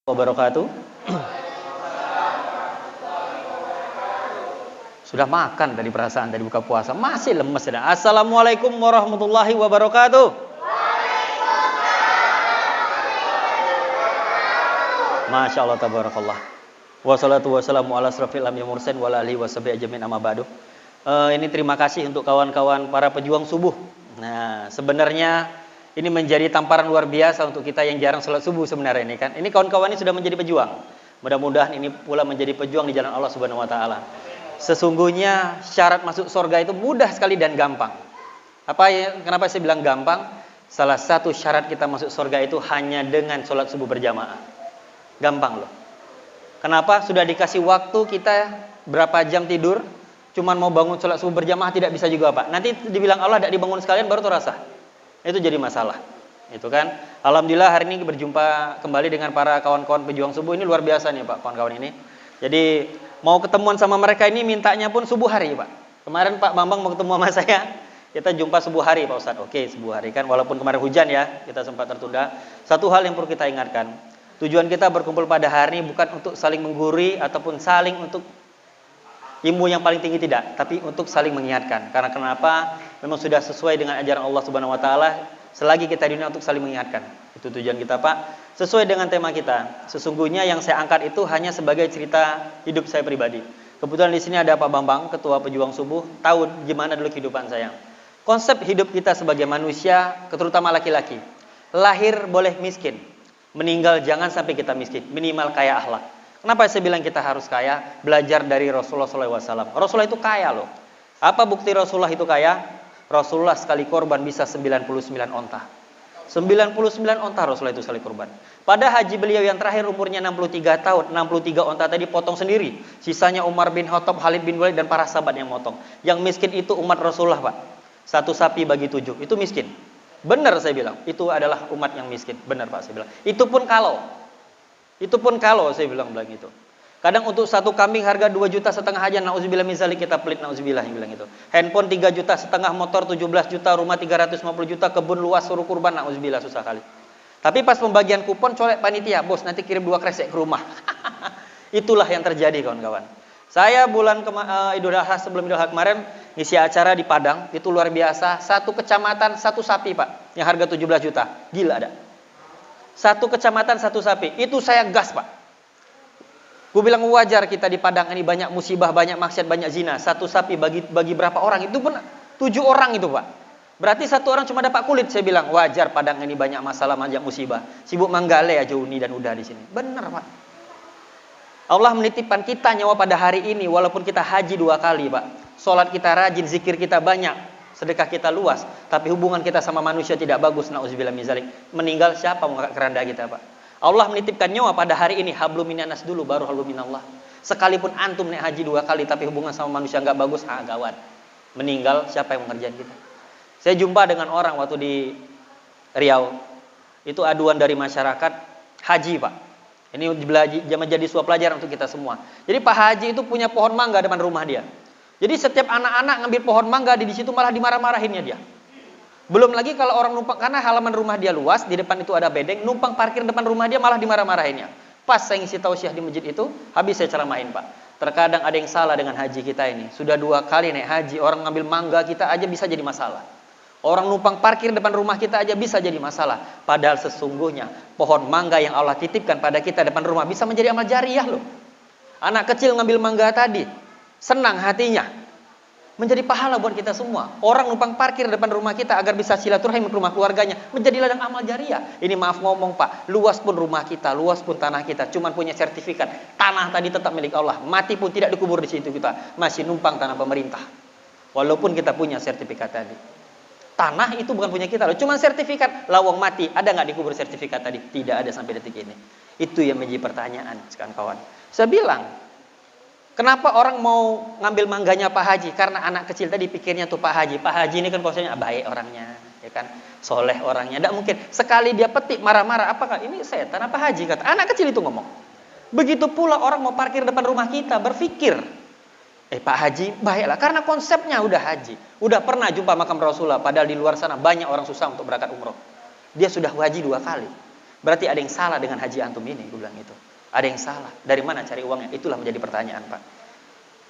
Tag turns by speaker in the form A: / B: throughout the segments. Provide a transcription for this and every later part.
A: Wabarakatuh. Sudah makan tadi perasaan tadi buka puasa, masih lemes sedang. Assalamualaikum warahmatullahi wabarakatuh. Masya Allah tabarakallah. Wassalatu wassalamu ala asrafil anbiya'i wal mursalin wa ala alihi washabihi ajmain amma ba'du. Ini terima kasih untuk kawan-kawan para pejuang subuh. Nah, sebenarnya ini menjadi tamparan luar biasa untuk kita yang jarang sholat subuh sebenarnya ini kan. Ini kawan-kawan ini sudah menjadi pejuang. Mudah-mudahan ini pula menjadi pejuang di jalan Allah Subhanahu wa taala. Sesungguhnya syarat masuk surga itu mudah sekali dan gampang. Kenapa saya bilang gampang? Salah satu syarat kita masuk surga itu hanya dengan sholat subuh berjamaah. Gampang loh. Kenapa? Sudah dikasih waktu kita berapa jam tidur, cuman mau bangun sholat subuh berjamaah tidak bisa juga Pak. Nanti dibilang Allah tidak dibangun sekalian baru terasa. Itu jadi masalah. Itu kan. Alhamdulillah hari ini berjumpa kembali dengan para kawan-kawan pejuang subuh. Ini luar biasa nih Pak, kawan-kawan ini. Jadi mau ketemuan sama mereka ini mintanya pun subuh hari Pak. Kemarin Pak Bambang mau ketemu sama saya. Kita jumpa subuh hari Pak Ustadz. Oke, subuh hari kan. Walaupun kemarin hujan ya, kita sempat tertunda. Satu hal yang perlu kita ingatkan. Tujuan kita berkumpul pada hari ini bukan untuk saling menggurui ataupun saling untuk ilmu yang paling tinggi tidak, tapi untuk saling mengingatkan. Karena kenapa? Memang sudah sesuai dengan ajaran Allah Subhanahu wa taala, selagi kita di dunia untuk saling mengingatkan. Itu tujuan kita, Pak. Sesuai dengan tema kita. Sesungguhnya yang saya angkat itu hanya sebagai cerita hidup saya pribadi. Kebetulan di sini ada Pak Bambang, Ketua Pejuang Subuh, tahu gimana dulu kehidupan saya. Konsep hidup kita sebagai manusia, terutama laki-laki. Lahir boleh miskin, meninggal jangan sampai kita miskin, minimal kaya akhlak. Kenapa saya bilang kita harus kaya? Belajar dari Rasulullah SAW. Rasulullah itu kaya loh. Apa bukti Rasulullah itu kaya? Rasulullah sekali korban bisa 99 onta. 99 onta Rasulullah itu sekali korban. Pada haji beliau yang terakhir umurnya 63 tahun, 63 onta tadi potong sendiri. Sisanya Umar bin Khattab, Khalid bin Walid dan para sahabat yang motong. Yang miskin itu umat Rasulullah Pak. Satu sapi bagi 7, itu miskin. Benar saya bilang, itu adalah umat yang miskin. Benar Pak saya bilang. Itu pun kalau saya bilang itu. Kadang untuk satu kambing harga 2,5 juta aja, nauzubillah min zalik, kita pelit, nauzubillah yang bilang itu. Handphone 3,5 juta, motor 17 juta, rumah 350 juta, kebun luas suruh kurban, nauzubillah susah kali. Tapi pas pembagian kupon colek panitia, bos nanti kirim 2 kresek ke rumah. Itulah yang terjadi kawan-kawan. Saya bulan Idul Adha, sebelum Idul Adha kemarin ngisi acara di Padang, itu luar biasa. Satu kecamatan satu sapi Pak, yang harga 17 juta. Gila ada. Satu kecamatan satu sapi. Itu saya gas Pak. Gue bilang wajar kita di Padang ini banyak musibah, banyak maksiat, banyak zina. Satu sapi bagi berapa orang? Itu pun 7 orang itu Pak. Berarti satu orang cuma dapat kulit. Saya bilang wajar Padang ini banyak masalah, banyak musibah. Sibuk manggale aja uni dan udah di sini. Benar Pak. Allah menitipkan kita nyawa pada hari ini. Walaupun kita haji 2 kali Pak. Sholat kita rajin, zikir kita banyak. Sedekah kita luas, tapi hubungan kita sama manusia tidak bagus. Nauzubillah min zalik. Meninggal siapa mau angkat keranda kita Pak? Allah menitipkan nyawa pada hari ini. Hablum minanas dulu baru hablum minallah. Sekalipun antum naik haji 2 kali tapi hubungan sama manusia nggak bagus, gawat. Meninggal siapa yang mengerjakan kita? Saya jumpa dengan orang waktu di Riau. Itu aduan dari masyarakat haji Pak. Ini menjadi sebuah pelajaran untuk kita semua. Jadi Pak Haji itu punya pohon mangga depan rumah dia. Jadi setiap anak-anak ngambil pohon mangga di situ malah dimarah-marahinnya dia. Belum lagi kalau orang numpang, karena halaman rumah dia luas, di depan itu ada bedeng, numpang parkir depan rumah dia malah dimarah-marahinnya. Pas saya ngisi tausiah di masjid itu, habis saya ceramahin Pak. Terkadang ada yang salah dengan haji kita ini. Sudah 2 kali naik haji, orang ngambil mangga kita aja bisa jadi masalah. Orang numpang parkir depan rumah kita aja bisa jadi masalah. Padahal sesungguhnya pohon mangga yang Allah titipkan pada kita depan rumah bisa menjadi amal jariah loh. Anak kecil ngambil mangga tadi, senang hatinya, menjadi pahala buat kita semua. Orang numpang parkir depan rumah kita agar bisa silaturahim ke rumah keluarganya, menjadi ladang amal jariah. Ini maaf ngomong Pak, luas pun rumah kita, luas pun tanah kita, cuman punya sertifikat. Tanah tadi tetap milik Allah, mati pun tidak dikubur di situ kita, masih numpang tanah pemerintah. Walaupun kita punya sertifikat tadi. Tanah itu bukan punya kita loh, cuman sertifikat. Lawang mati, ada nggak dikubur sertifikat tadi? Tidak ada sampai detik ini. Itu yang menjadi pertanyaan sekarang kawan. Saya bilang, kenapa orang mau ngambil mangganya Pak Haji? Karena anak kecil tadi pikirnya tuh Pak Haji. Pak Haji ini kan konsepnya baik orangnya, ya kan, soleh orangnya. Tidak mungkin sekali dia petik marah-marah. Apakah ini setan apa Haji? Kata anak kecil itu ngomong. Begitu pula orang mau parkir depan rumah kita berpikir, Pak Haji baiklah. Karena konsepnya udah haji, udah pernah jumpa makam Rasulullah. Padahal di luar sana banyak orang susah untuk berangkat umroh. Dia sudah haji 2 kali. Berarti ada yang salah dengan haji antum ini, gue bilang itu. Ada yang salah. Dari mana cari uangnya? Itulah menjadi pertanyaan, Pak.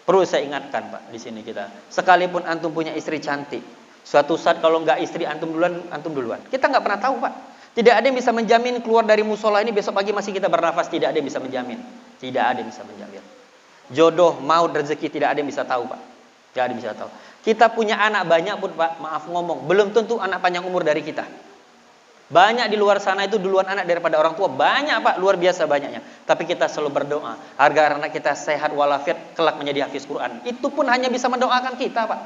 A: Perlu saya ingatkan, Pak, di sini kita. Sekalipun antum punya istri cantik, suatu saat kalau nggak istri antum duluan. Kita nggak pernah tahu, Pak. Tidak ada yang bisa menjamin keluar dari musola ini besok pagi masih kita bernafas. Tidak ada yang bisa menjamin. Tidak ada yang bisa menjamin. Jodoh, maut, rezeki tidak ada yang bisa tahu, Pak. Tidak ada yang bisa tahu. Kita punya anak banyak pun, Pak, maaf ngomong, belum tentu anak panjang umur dari kita. Banyak di luar sana itu duluan anak daripada orang tua. Banyak, Pak, luar biasa banyaknya. Tapi kita selalu berdoa agar anak kita sehat walafiat, kelak menjadi hafiz Quran. Itu pun hanya bisa mendoakan kita, Pak.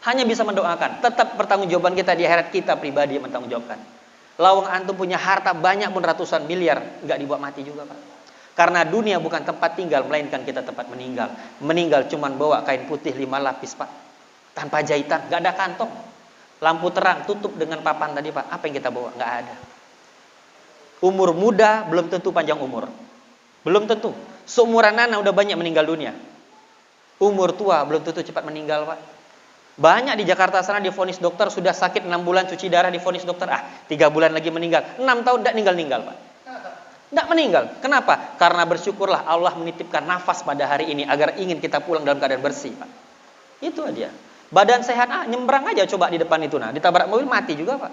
A: Hanya bisa mendoakan. Tetap pertanggungjawaban kita di akhirat, kita pribadi yang bertanggungjawabkan. Lawang antum punya harta banyak pun ratusan miliar, nggak dibawa mati juga, Pak. Karena dunia bukan tempat tinggal, melainkan kita tempat meninggal. Meninggal cuman bawa kain putih 5 lapis, Pak. Tanpa jahitan, nggak ada kantong. Lampu terang tutup dengan papan tadi, Pak. Apa yang kita bawa? Nggak ada. Umur muda belum tentu panjang umur. Belum tentu. Seumuran anak udah banyak meninggal dunia. Umur tua belum tentu cepat meninggal, Pak. Banyak di Jakarta sana divonis dokter sudah sakit 6 bulan cuci darah, divonis dokter 3 bulan lagi meninggal. 6 tahun tidak meninggal, Pak. Tidak meninggal. Kenapa? Karena bersyukurlah Allah menitipkan nafas pada hari ini agar ingin kita pulang dalam keadaan bersih, Pak. Itu aja. Badan sehat, nyembrang aja coba di depan itu, ditabrak mobil mati juga, Pak.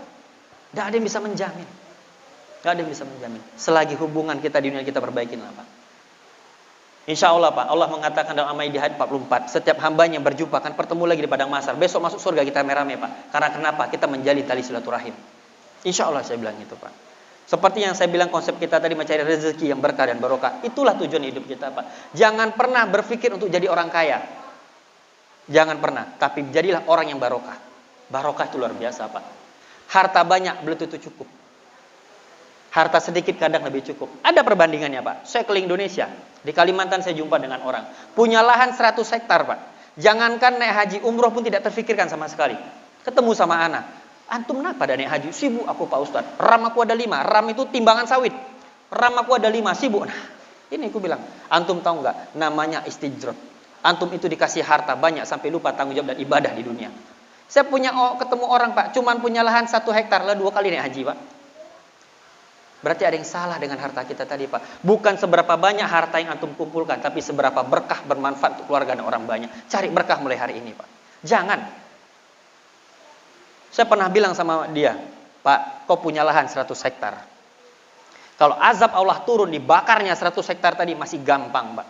A: Tidak ada yang bisa menjamin. Tidak ada yang bisa menjamin. Selagi hubungan kita di dunia kita perbaikin lah, Pak. Insya Allah, Pak. Allah mengatakan dalam Al-Maidah 44, setiap hambanya berjumpa akan bertemu lagi di padang mahsyar. Besok masuk surga kita rame-rame, Pak. Karena kenapa? Kita menjalin tali silaturahim. Insya Allah saya bilang itu, Pak. Seperti yang saya bilang konsep kita tadi mencari rezeki yang berkah dan barokah. Itulah tujuan hidup kita, Pak. Jangan pernah berpikir untuk jadi orang kaya. Jangan pernah, tapi jadilah orang yang barokah. Barokah itu luar biasa, Pak. Harta banyak belum tentu cukup. Harta sedikit kadang lebih cukup. Ada perbandingannya, Pak. Saya keliling Indonesia. Di Kalimantan saya jumpa dengan orang. Punya lahan 100 hektar, Pak. Jangankan naik haji, umroh pun tidak terfikirkan sama sekali. Ketemu sama anak. Antum kenapa ada naik haji? Sibuk aku, Pak Ustadz. Ram aku ada 5. Ram itu timbangan sawit. Ram aku ada 5. Sibuk. Nah, ini aku bilang. Antum tahu nggak? Namanya istijrot. Antum itu dikasih harta banyak sampai lupa tanggung jawab dan ibadah di dunia. Saya ketemu orang, Pak, cuman punya lahan 1 hektar lah 2 kali naik haji, Pak. Berarti ada yang salah dengan harta kita tadi, Pak. Bukan seberapa banyak harta yang antum kumpulkan, tapi seberapa berkah bermanfaat untuk keluarga dan orang banyak. Cari berkah mulai hari ini, Pak. Jangan. Saya pernah bilang sama dia, Pak, kau punya lahan 100 hektar. Kalau azab Allah turun dibakarnya 100 hektar tadi masih gampang, Pak.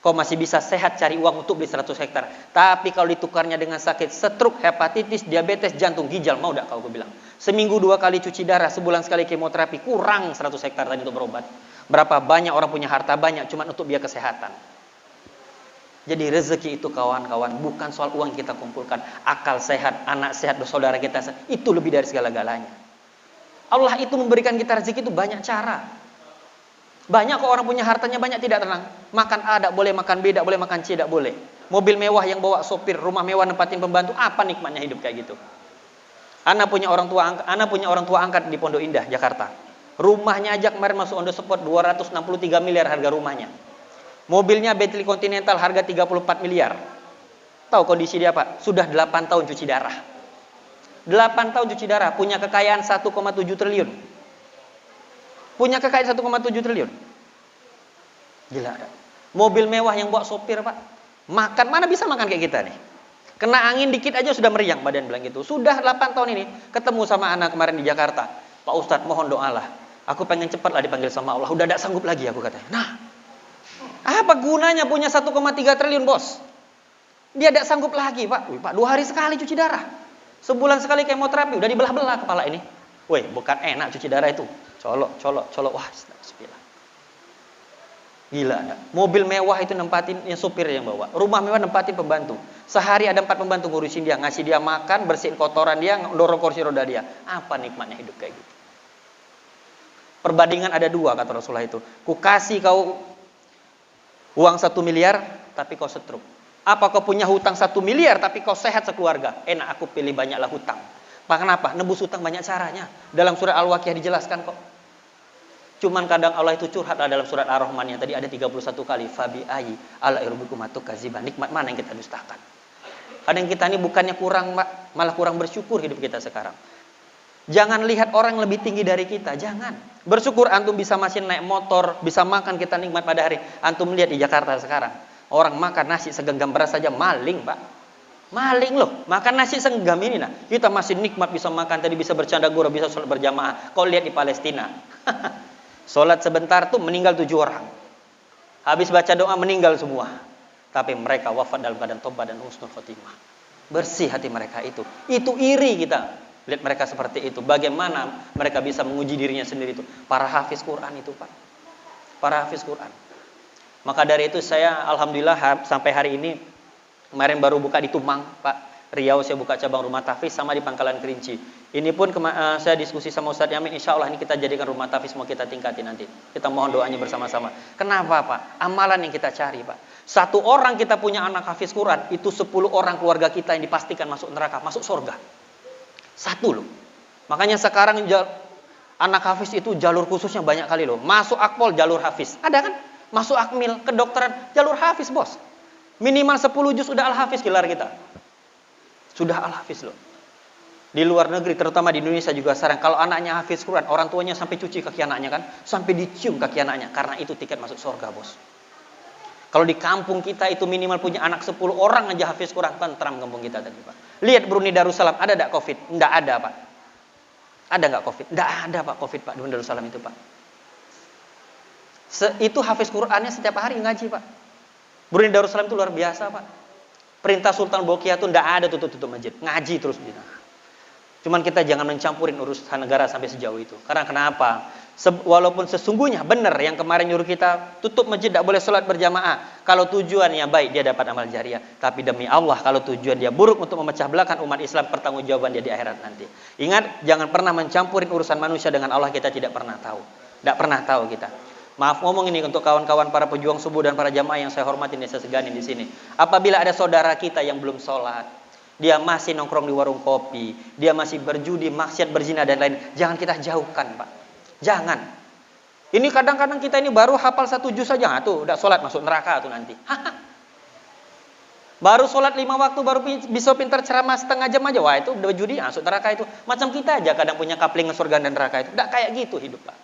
A: Kau masih bisa sehat cari uang untuk beli 100 hektar. Tapi kalau ditukarnya dengan sakit stroke, hepatitis, diabetes, jantung, ginjal, mau tidak kau bilang? Seminggu 2 kali cuci darah, sebulan sekali kemoterapi, kurang 100 hektar tadi untuk berobat. Berapa banyak orang punya harta banyak cuma untuk biaya kesehatan. Jadi rezeki itu kawan-kawan bukan soal uang yang kita kumpulkan. Akal sehat, anak sehat, saudara kita sehat, itu lebih dari segala-galanya. Allah itu memberikan kita rezeki itu banyak cara. Banyak kok orang punya hartanya banyak tidak tenang. Makan A tidak boleh, makan B tidak boleh, makan C tidak boleh. Mobil mewah yang bawa sopir, rumah mewah nempatin pembantu, apa nikmatnya hidup kayak gitu? Ana punya orang tua angkat di Pondok Indah, Jakarta. Rumahnya aja kemarin masuk on the spot 263 miliar harga rumahnya. Mobilnya Bentley Continental harga 34 miliar. Tahu kondisi dia, Pak? Sudah 8 tahun cuci darah. 8 tahun cuci darah, punya kekayaan 1,7 triliun. Punya kekayaan 1,7 triliun. Gila. Mobil mewah yang bawa sopir, Pak. Makan, mana bisa makan kayak kita nih. Kena angin dikit aja sudah meriang badan bilang gitu. Sudah 8 tahun ini ketemu sama anak kemarin di Jakarta. Pak Ustadz mohon doalah. Aku pengen cepatlah dipanggil sama Allah. Udah tidak sanggup lagi aku katanya. Nah, apa gunanya punya 1,3 triliun, Bos? Dia tidak sanggup lagi, Pak. Wih, Pak, 2 hari sekali cuci darah. Sebulan sekali kemoterapi. Udah dibelah-belah kepala ini. Woi, bukan enak cuci darah itu. Colok. Wah, bismillah. Gila enggak? Mobil mewah itu nempatin yang supir yang bawa. Rumah mewah nempatin pembantu. Sehari ada 4 pembantu ngurusin dia, ngasih dia makan, bersihin kotoran dia, dorong kursi roda dia. Apa nikmatnya hidup kayak gitu? Perbandingan ada 2 kata Rasulullah itu. Ku kasih kau uang 1 miliar tapi kau stroke. Apa kau punya hutang 1 miliar tapi kau sehat sekeluarga? Enak, aku pilih banyaklah hutang. Kenapa? Nebus hutang banyak caranya. Dalam surat Al-Waqiah dijelaskan kok. Cuman kadang Allah itu curhat dalam surat Ar-Rahman yang tadi ada 31 kali. Fabi ayi ala irbukum kaziban. Nikmat mana yang kita dustakan? Kadang kita ini bukannya kurang, malah kurang bersyukur hidup kita sekarang. Jangan lihat orang lebih tinggi dari kita, jangan. Bersyukur antum bisa masih naik motor, bisa makan, kita nikmat pada hari. Antum lihat di Jakarta sekarang, orang makan nasi segenggam beras saja maling, Pak. Maling loh, makan nasi segenggam ini nah. Kita masih nikmat bisa makan, tadi bisa bercanda gurau, bisa sholat berjamaah. Kau lihat di Palestina. Sholat sebentar tuh meninggal 7 orang. Habis baca doa meninggal semua. Tapi mereka wafat dalam keadaan tobat dan husnul khotimah. Bersih hati mereka itu. Itu iri kita. Lihat mereka seperti itu. Bagaimana mereka bisa menguji dirinya sendiri itu. Para hafiz Quran itu, Pak. Para hafiz Quran. Maka dari itu saya alhamdulillah sampai hari ini, kemarin baru buka di Tumang, Pak. Riau saya buka cabang rumah tahfiz, sama di Pangkalan Kerinci. Ini pun saya diskusi sama Ustaz Yamin, insya Allah ini kita jadikan rumah tahfiz, mau kita tingkatin nanti. Kita mohon doanya bersama-sama. Kenapa, Pak? Amalan yang kita cari, Pak. 1 orang kita punya anak hafiz Quran, itu 10 orang keluarga kita yang dipastikan masuk neraka, masuk surga. 1 loh. Makanya sekarang anak hafiz itu jalur khususnya banyak kali loh. Masuk akpol jalur hafiz. Ada kan? Masuk akmil, kedokteran, jalur hafiz, bos. Minimal 10 juz udah al-hafiz gelar kita. Sudah al-hafiz loh. Di luar negeri, terutama di Indonesia juga sekarang, kalau anaknya hafiz Quran, orang tuanya sampai cuci kaki anaknya kan, sampai dicium kaki anaknya, karena itu tiket masuk surga, bos. Kalau di kampung kita itu minimal punya anak 10 orang aja hafiz Quran, tentram kampung kita tadi, Pak. Lihat Brunei Darussalam, ada enggak Covid? Enggak ada, Pak. Ada enggak Covid? Enggak ada, Pak, Covid, Pak, Brunei Darussalam itu, Pak. Itu hafiz Qurannya setiap hari ngaji, Pak. Brunei Darussalam itu luar biasa, Pak. Perintah Sultan Bolkiah itu enggak ada tutup-tutup masjid, ngaji terus di sana. Cuman kita jangan mencampurin urusan negara sampai sejauh itu. Karena kenapa? Walaupun sesungguhnya benar yang kemarin nyuruh kita tutup masjid, tidak boleh sholat berjamaah. Kalau tujuannya baik, dia dapat amal jariah. Tapi demi Allah, kalau tujuan dia buruk untuk memecah belahkan umat Islam, pertanggungjawaban dia di akhirat nanti. Ingat, jangan pernah mencampurin urusan manusia dengan Allah, kita tidak pernah tahu. Tidak pernah tahu kita. Maaf ngomong ini untuk kawan-kawan para pejuang subuh dan para jamaah yang saya hormati dan saya segani di sini. Apabila ada saudara kita yang belum sholat, dia masih nongkrong di warung kopi, dia masih berjudi, maksiat, berzina dan lain, jangan kita jauhkan, Pak. Jangan. Ini kadang-kadang kita ini baru hafal 1 juz saja, tuh udah sholat masuk neraka tuh nanti. Baru sholat 5 waktu, baru bisa pintar ceramah setengah jam aja, wah itu udah judi, masuk neraka itu. Macam kita aja kadang punya kapling surga dan neraka itu. Nggak kayak gitu hidup, Pak.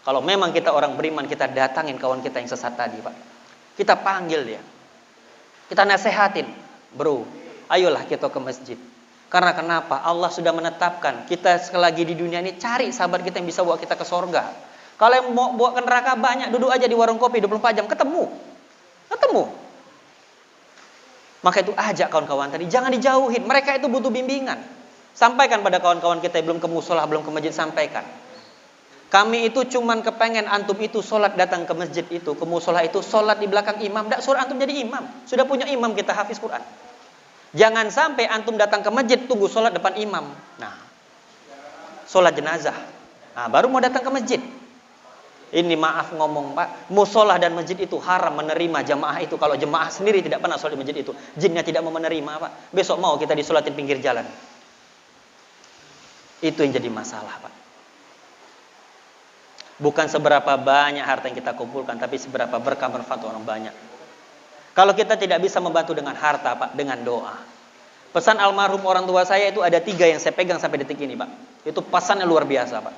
A: Kalau memang kita orang beriman, kita datangin kawan kita yang sesat tadi, Pak. Kita panggil dia. Kita nasehatin, bro, ayolah kita ke masjid. Karena kenapa? Allah sudah menetapkan kita sekali lagi di dunia ini cari sahabat kita yang bisa bawa kita ke sorga. Kalau yang mau bawa ke neraka banyak, duduk aja di warung kopi 24 jam, ketemu. Maka itu ajak kawan-kawan tadi, jangan dijauhin. Mereka itu butuh bimbingan. Sampaikan pada kawan-kawan kita yang belum ke musola, belum ke masjid, sampaikan. Kami itu cuman kepengen antum itu sholat datang ke masjid itu, ke musola itu, sholat di belakang imam. Tidak suruh antum jadi imam. Sudah punya imam kita hafiz Quran. Jangan sampai antum datang ke masjid tunggu sholat depan imam. Nah, sholat jenazah. Nah, baru mau datang ke masjid. Ini maaf ngomong, Pak, musola dan masjid itu haram menerima jamaah itu. Kalau jamaah sendiri tidak pernah sholat di masjid itu, jinnya tidak mau menerima, Pak. Besok mau kita disolatin pinggir jalan. Itu yang jadi masalah, Pak. Bukan seberapa banyak harta yang kita kumpulkan, tapi seberapa berkah manfaat orang banyak. Kalau kita tidak bisa membantu dengan harta, Pak, dengan doa. Pesan almarhum orang tua saya itu ada 3 yang saya pegang sampai detik ini, Pak. Itu pesannya luar biasa, Pak.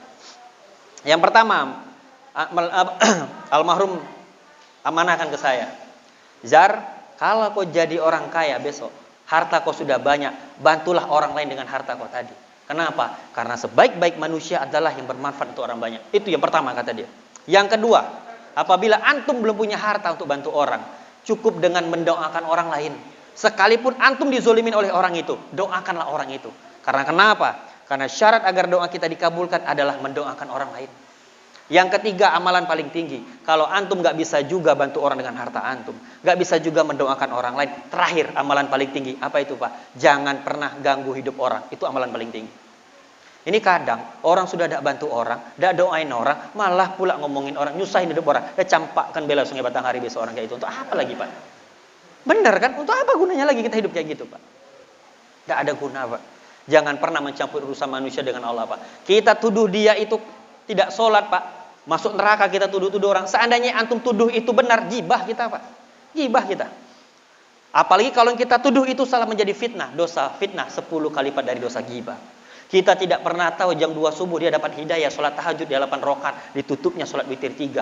A: Yang pertama, almarhum amanahkan ke saya, Zar, kalau kau jadi orang kaya besok, harta kau sudah banyak, bantulah orang lain dengan harta kau tadi. Kenapa? Karena sebaik-baik manusia adalah yang bermanfaat untuk orang banyak. Itu yang pertama kata dia. Yang kedua, apabila antum belum punya harta untuk bantu orang, cukup dengan mendoakan orang lain. Sekalipun antum dizolimin oleh orang itu, doakanlah orang itu. Karena kenapa? Karena syarat agar doa kita dikabulkan adalah mendoakan orang lain. Yang ketiga, amalan paling tinggi. Kalau antum gak bisa juga bantu orang dengan harta antum, gak bisa juga mendoakan orang lain, terakhir amalan paling tinggi. Apa itu, Pak? Jangan pernah ganggu hidup orang. Itu amalan paling tinggi. Ini kadang orang sudah tidak bantu orang, tidak doain orang, malah pula ngomongin orang, nyusahin hidup orang. Ya campakkan bela Sungai Batanghari besok orang kayak itu. Untuk apa lagi, Pak? Benar kan? Untuk apa gunanya lagi kita hidup kayak gitu, Pak? Tidak ada guna, Pak. Jangan pernah mencampur urusan manusia dengan Allah, Pak. Kita tuduh dia itu tidak sholat, Pak. Masuk neraka kita tuduh-tuduh orang. Seandainya antum tuduh itu benar, gibah kita, Pak. Gibah kita. Apalagi kalau kita tuduh itu salah menjadi fitnah. Dosa fitnah 10 kali lipat dari dosa gibah. Kita tidak pernah tahu jam 2 subuh dia dapat hidayah, sholat tahajud dia 8 rakaat, ditutupnya sholat witir 3.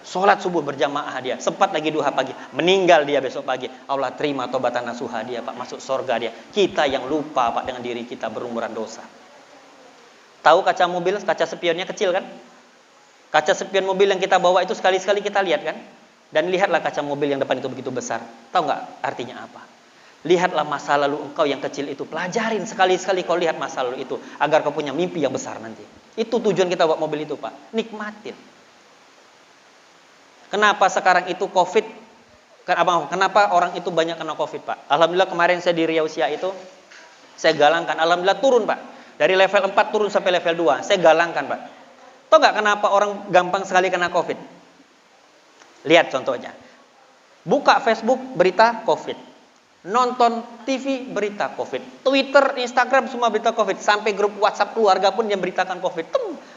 A: Sholat subuh berjamaah dia, sempat lagi duha pagi, meninggal dia besok pagi. Allah terima taubatan nasuha dia, Pak, masuk surga dia. Kita yang lupa, Pak, dengan diri kita berumuran dosa. Tahu kaca mobil, kaca spionnya kecil kan? Kaca spion mobil yang kita bawa itu sekali-sekali kita lihat kan? Dan lihatlah kaca mobil yang depan itu begitu besar. Tahu nggak artinya apa? Lihatlah masa lalu engkau yang kecil itu. Pelajarin sekali-sekali kau lihat masa lalu itu. Agar kau punya mimpi yang besar nanti. Itu tujuan kita bawa mobil itu, Pak. Nikmatin. Kenapa sekarang itu COVID? Kenapa orang itu banyak kena COVID, Pak? Alhamdulillah kemarin saya di Riau Sia itu, saya galangkan. Alhamdulillah turun, Pak. Dari level 4 turun sampai level 2. Saya galangkan, Pak. Tahu nggak kenapa orang gampang sekali kena COVID? Lihat contohnya. Buka Facebook, berita COVID. Nonton TV, berita COVID. Twitter, Instagram, semua berita COVID. Sampai grup WhatsApp keluarga pun yang beritakan COVID.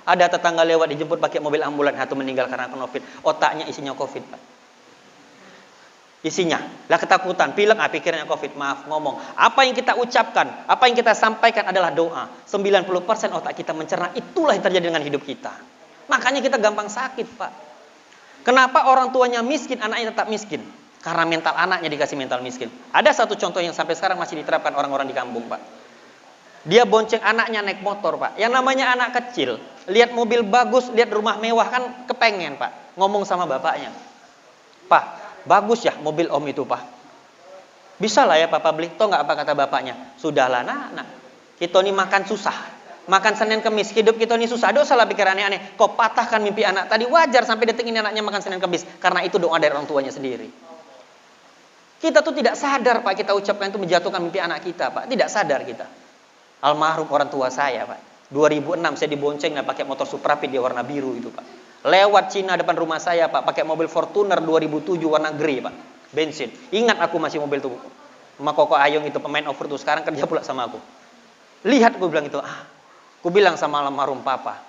A: Ada tetangga lewat dijemput pakai mobil ambulan, satu meninggal karena COVID. Otaknya isinya COVID, Pak. Isinya, lah ketakutan, pilek, pikirnya COVID. Maaf ngomong. Apa yang kita ucapkan, apa yang kita sampaikan adalah doa. 90% otak kita mencerna. Itulah yang terjadi dengan hidup kita. Makanya kita gampang sakit, Pak. Kenapa orang tuanya miskin, anaknya tetap miskin? Karena mental anaknya dikasih mental miskin. Ada satu contoh yang sampai sekarang masih diterapkan orang-orang di kampung, Pak. Dia bonceng anaknya naik motor, Pak. Yang namanya anak kecil, lihat mobil bagus, lihat rumah mewah kan kepengen, Pak. Ngomong sama bapaknya, Pak, bagus ya mobil om itu, Pak. Bisa lah ya Papa beli. Tahu nggak apa kata bapaknya? Sudahlah nak. Kita ini makan susah. Makan Senin Kemis, hidup kita ini susah. Dosa lah pikir aneh-aneh. Kau patahkan mimpi anak tadi, wajar sampai detik ini anaknya makan Senin Kemis. Karena itu doa dari orang tuanya sendiri. Kita tuh tidak sadar, Pak, kita ucapkan itu menjatuhkan mimpi anak kita, Pak. Tidak sadar kita. Almarhum orang tua saya, Pak. 2006 saya dibonceng pakai motor Suprapit dia warna biru itu, Pak. Lewat Cina depan rumah saya, Pak, pakai mobil Fortuner 2007 warna grey, Pak. Bensin. Ingat aku masih mobil itu. Sama Koko Ayung itu pemain over tuh sekarang kerja pula sama aku. Lihat aku bilang itu, aku bilang sama almarhum Papa,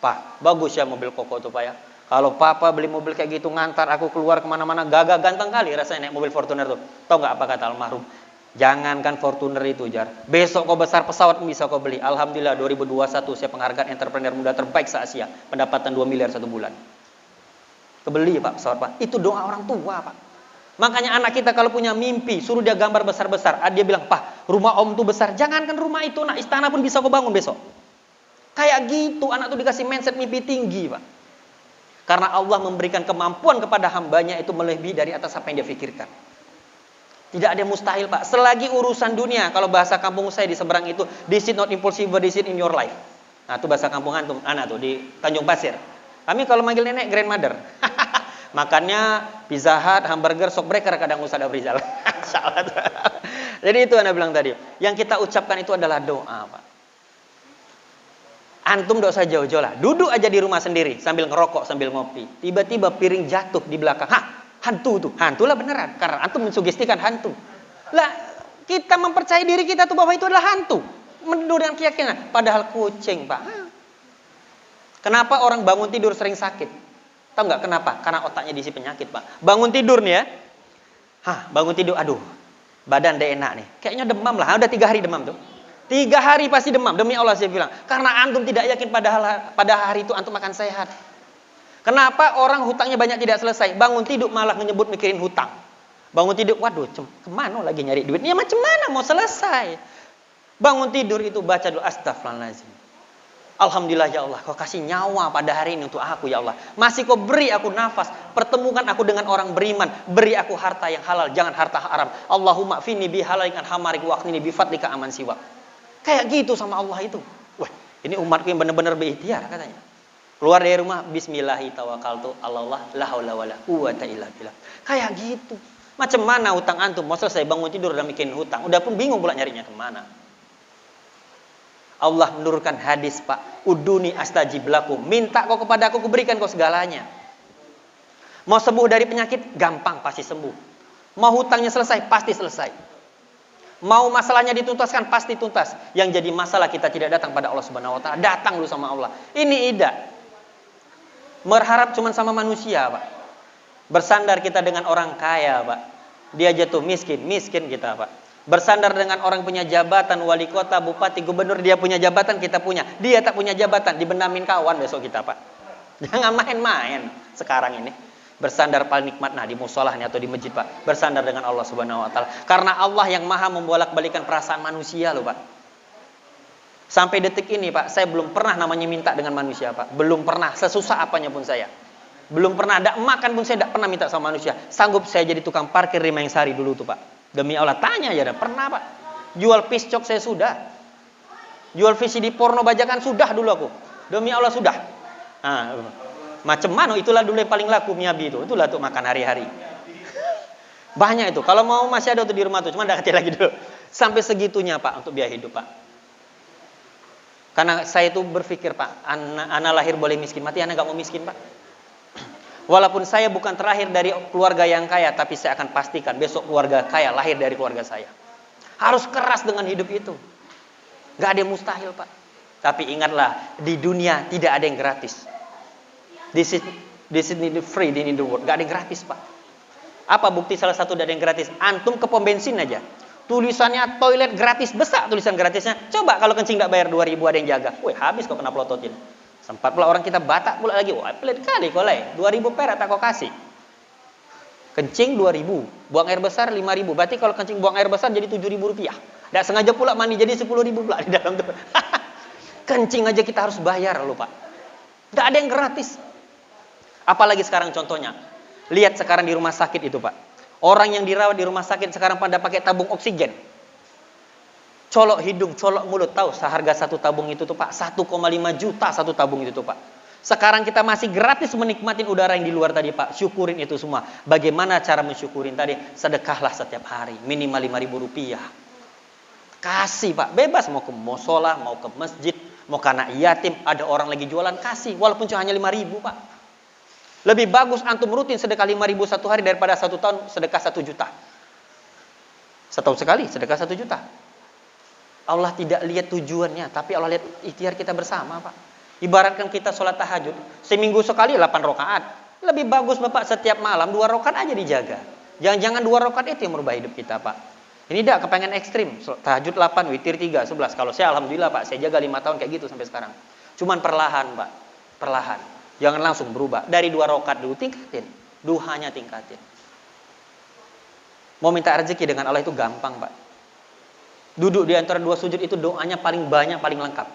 A: Pak, bagus ya mobil Koko itu, Pak ya. Kalau Papa beli mobil kayak gitu ngantar aku keluar kemana-mana, gagah ganteng kali rasanya naik mobil Fortuner tuh. Tahu nggak apa kata almarhum? Jangankan Fortuner itu, Jar. Besok kau besar pesawat bisa kau beli. Alhamdulillah 2021 saya penghargaan entrepreneur muda terbaik se-Asia. Pendapatan 2 miliar 1 bulan. Kebeli, Pak, pesawat, Pak. Itu doa orang tua, Pak. Makanya anak kita kalau punya mimpi, suruh dia gambar besar-besar. Dia bilang, Pak, rumah om tuh besar. Jangankan rumah itu, istana pun bisa kau bangun besok. Kayak gitu, anak tuh dikasih mindset mimpi tinggi, Pak. Karena Allah memberikan kemampuan kepada hambanya itu melebihi dari atas apa yang dia pikirkan. Tidak ada yang mustahil, Pak. Selagi urusan dunia, kalau bahasa kampung saya di seberang itu, this is not impossible, this is in your life. Nah, itu bahasa kampung antum, anak tuh di Tanjung Pasir. Kami kalau manggil nenek grandmother. Makannya Pizza Hut, hamburger, shockbreaker kadang Ustaz Afrizal. Jadi itu Anda bilang tadi. Yang kita ucapkan itu adalah doa, Pak. Antum tidak usah jauh-jauh lah. Duduk aja di rumah sendiri sambil ngerokok, sambil ngopi. Tiba-tiba piring jatuh di belakang. Hantu tuh. Hantu lah beneran. Karena antum mensugestikan hantu. Lah, kita mempercayai diri kita tuh bahwa itu adalah hantu. Menurut dengan keyakinan. Padahal kucing, Pak. Kenapa orang bangun tidur sering sakit? Tahu nggak kenapa? Karena otaknya diisi penyakit, Pak. Bangun tidur nih ya. Bangun tidur. Aduh, badan dia enak nih. Kayaknya demam lah. Udah 3 hari demam tuh. 3 hari pasti demam, demi Allah saya bilang. Karena antum tidak yakin pada hari itu antum akan sehat. Kenapa orang hutangnya banyak tidak selesai? Bangun tidur malah menyebut mikirin hutang. Bangun tidur, waduh, kemana lagi nyari duit? Ya macam mana mau selesai? Bangun tidur itu baca doa astagfirullahaladzim. Alhamdulillah ya Allah, kau kasih nyawa pada hari ini untuk aku ya Allah. Masih kau beri aku nafas. Pertemukan aku dengan orang beriman. Beri aku harta yang halal, jangan harta haram. Allahumma fini bi halalikan hamarik waqnini bi fadlika aman siwa. Kayak gitu sama Allah itu. Wah, ini umatku yang benar-benar berikhtiar katanya. Keluar dari rumah, bismillahi tawakkaltu Allah, la haula wala quwata illa billah. Kayak gitu. Macam mana hutang antum? Mau selesai bangun tidur udah mikirin hutang. Udah pun bingung pula nyarinya kemana. Allah menurunkan hadis, Pak. Uduni astajib lakum. Minta kau kepada aku berikan kau segalanya. Mau sembuh dari penyakit, gampang pasti sembuh. Mau hutangnya selesai, pasti selesai. Mau masalahnya dituntaskan, pasti tuntas. Yang jadi masalah kita tidak datang pada Allah Subhanahu wa taala, datang dulu sama Allah. Ini tidak. Berharap cuma sama manusia, Pak. Bersandar kita dengan orang kaya, Pak. Dia jatuh miskin kita, Pak. Bersandar dengan orang punya jabatan, wali kota, bupati, gubernur, dia punya jabatan, kita punya. Dia tak punya jabatan, dibenamin kawan besok kita, Pak. Jangan main-main sekarang ini. Bersandar paling nikmat di musolahnya atau di masjid, Pak. Bersandar dengan Allah Subhanahu wa taala. Karena Allah yang Maha membolak-balikan perasaan manusia loh, Pak. Sampai detik ini, Pak, saya belum pernah namanya minta dengan manusia, Pak. Belum pernah, sesusah apanya pun saya. Belum pernah ada makan pun saya tidak pernah minta sama manusia. Sanggup saya jadi tukang parkir di Mangsari dulu tuh, Pak. Demi Allah, tanya aja dah, pernah, Pak. Jual piscok saya sudah. Jual VCD porno bajakan sudah dulu aku. Demi Allah sudah. Nah, macam mana itulah dulu yang paling laku miyabi itu. Itulah tuh makan hari-hari. Banyak itu. Kalau mau masih ada tuh di rumah tuh, cuma enggak kecil lagi dulu. Sampai segitunya, Pak, untuk biaya hidup, Pak. Karena saya itu berpikir, Pak, anak lahir boleh miskin, mati anak enggak mau miskin, Pak. Walaupun saya bukan terlahir dari keluarga yang kaya, tapi saya akan pastikan besok keluarga kaya lahir dari keluarga saya. Harus keras dengan hidup itu. Gak ada yang mustahil, Pak. Tapi ingatlah, di dunia tidak ada yang gratis. This is need free in the world. Gak ada yang gratis, Pak. Apa bukti salah satu dari yang gratis? Antum ke pom bensin aja. Tulisannya toilet gratis, besar tulisan gratisnya. Coba kalau kencing gak bayar 2.000 ada yang jaga. Wih, habis kok kena pelototin. Sempat pula orang kita Batak pula lagi. Wah, pelit kali kolai. 2.000 perak tak kau kasih. Kencing 2.000, buang air besar 5.000. Berarti kalau kencing buang air besar jadi 7.000 rupiah. Tak sengaja pula mandi jadi 10.000 pula di dalam tuh. Kencing aja kita harus bayar loh, Pak. Gak ada yang gratis. Apalagi sekarang contohnya. Lihat sekarang di rumah sakit itu, Pak. Orang yang dirawat di rumah sakit sekarang pada pakai tabung oksigen. Colok hidung, colok mulut. Tahu seharga satu tabung itu tuh, Pak, 1,5 juta satu tabung itu tuh, Pak. Sekarang kita masih gratis menikmatin udara yang di luar tadi, Pak. Syukurin itu semua. Bagaimana cara mensyukurin tadi? Sedekahlah setiap hari, minimal 5.000 rupiah. Kasih, Pak, bebas mau ke musola, mau ke masjid, mau ke anak yatim, ada orang lagi jualan, kasih walaupun cuma hanya 5.000, Pak. Lebih bagus antum rutin sedekah 5.000 satu hari daripada 1 tahun sedekah 1 juta. Setahun sekali sedekah 1 juta. Allah tidak lihat tujuannya, tapi Allah lihat ikhtiar kita bersama, Pak. Ibaratkan kita sholat tahajud, seminggu sekali 8 rakaat. Lebih bagus, Bapak, setiap malam 2 rakaat aja dijaga. Jangan-jangan 2 rakaat itu yang merubah hidup kita, Pak. Ini tidak kepengen ekstrim. Tahajud 8, witir 3, 11. Kalau saya alhamdulillah, Pak, saya jaga 5 tahun kayak gitu sampai sekarang. Cuman perlahan, Pak. Perlahan. Jangan langsung berubah. Dari 2 rakaat dulu tingkatin. Duhanya tingkatin. Mau minta rezeki dengan Allah itu gampang, Pak. Duduk di antara 2 sujud itu doanya paling banyak, paling lengkap.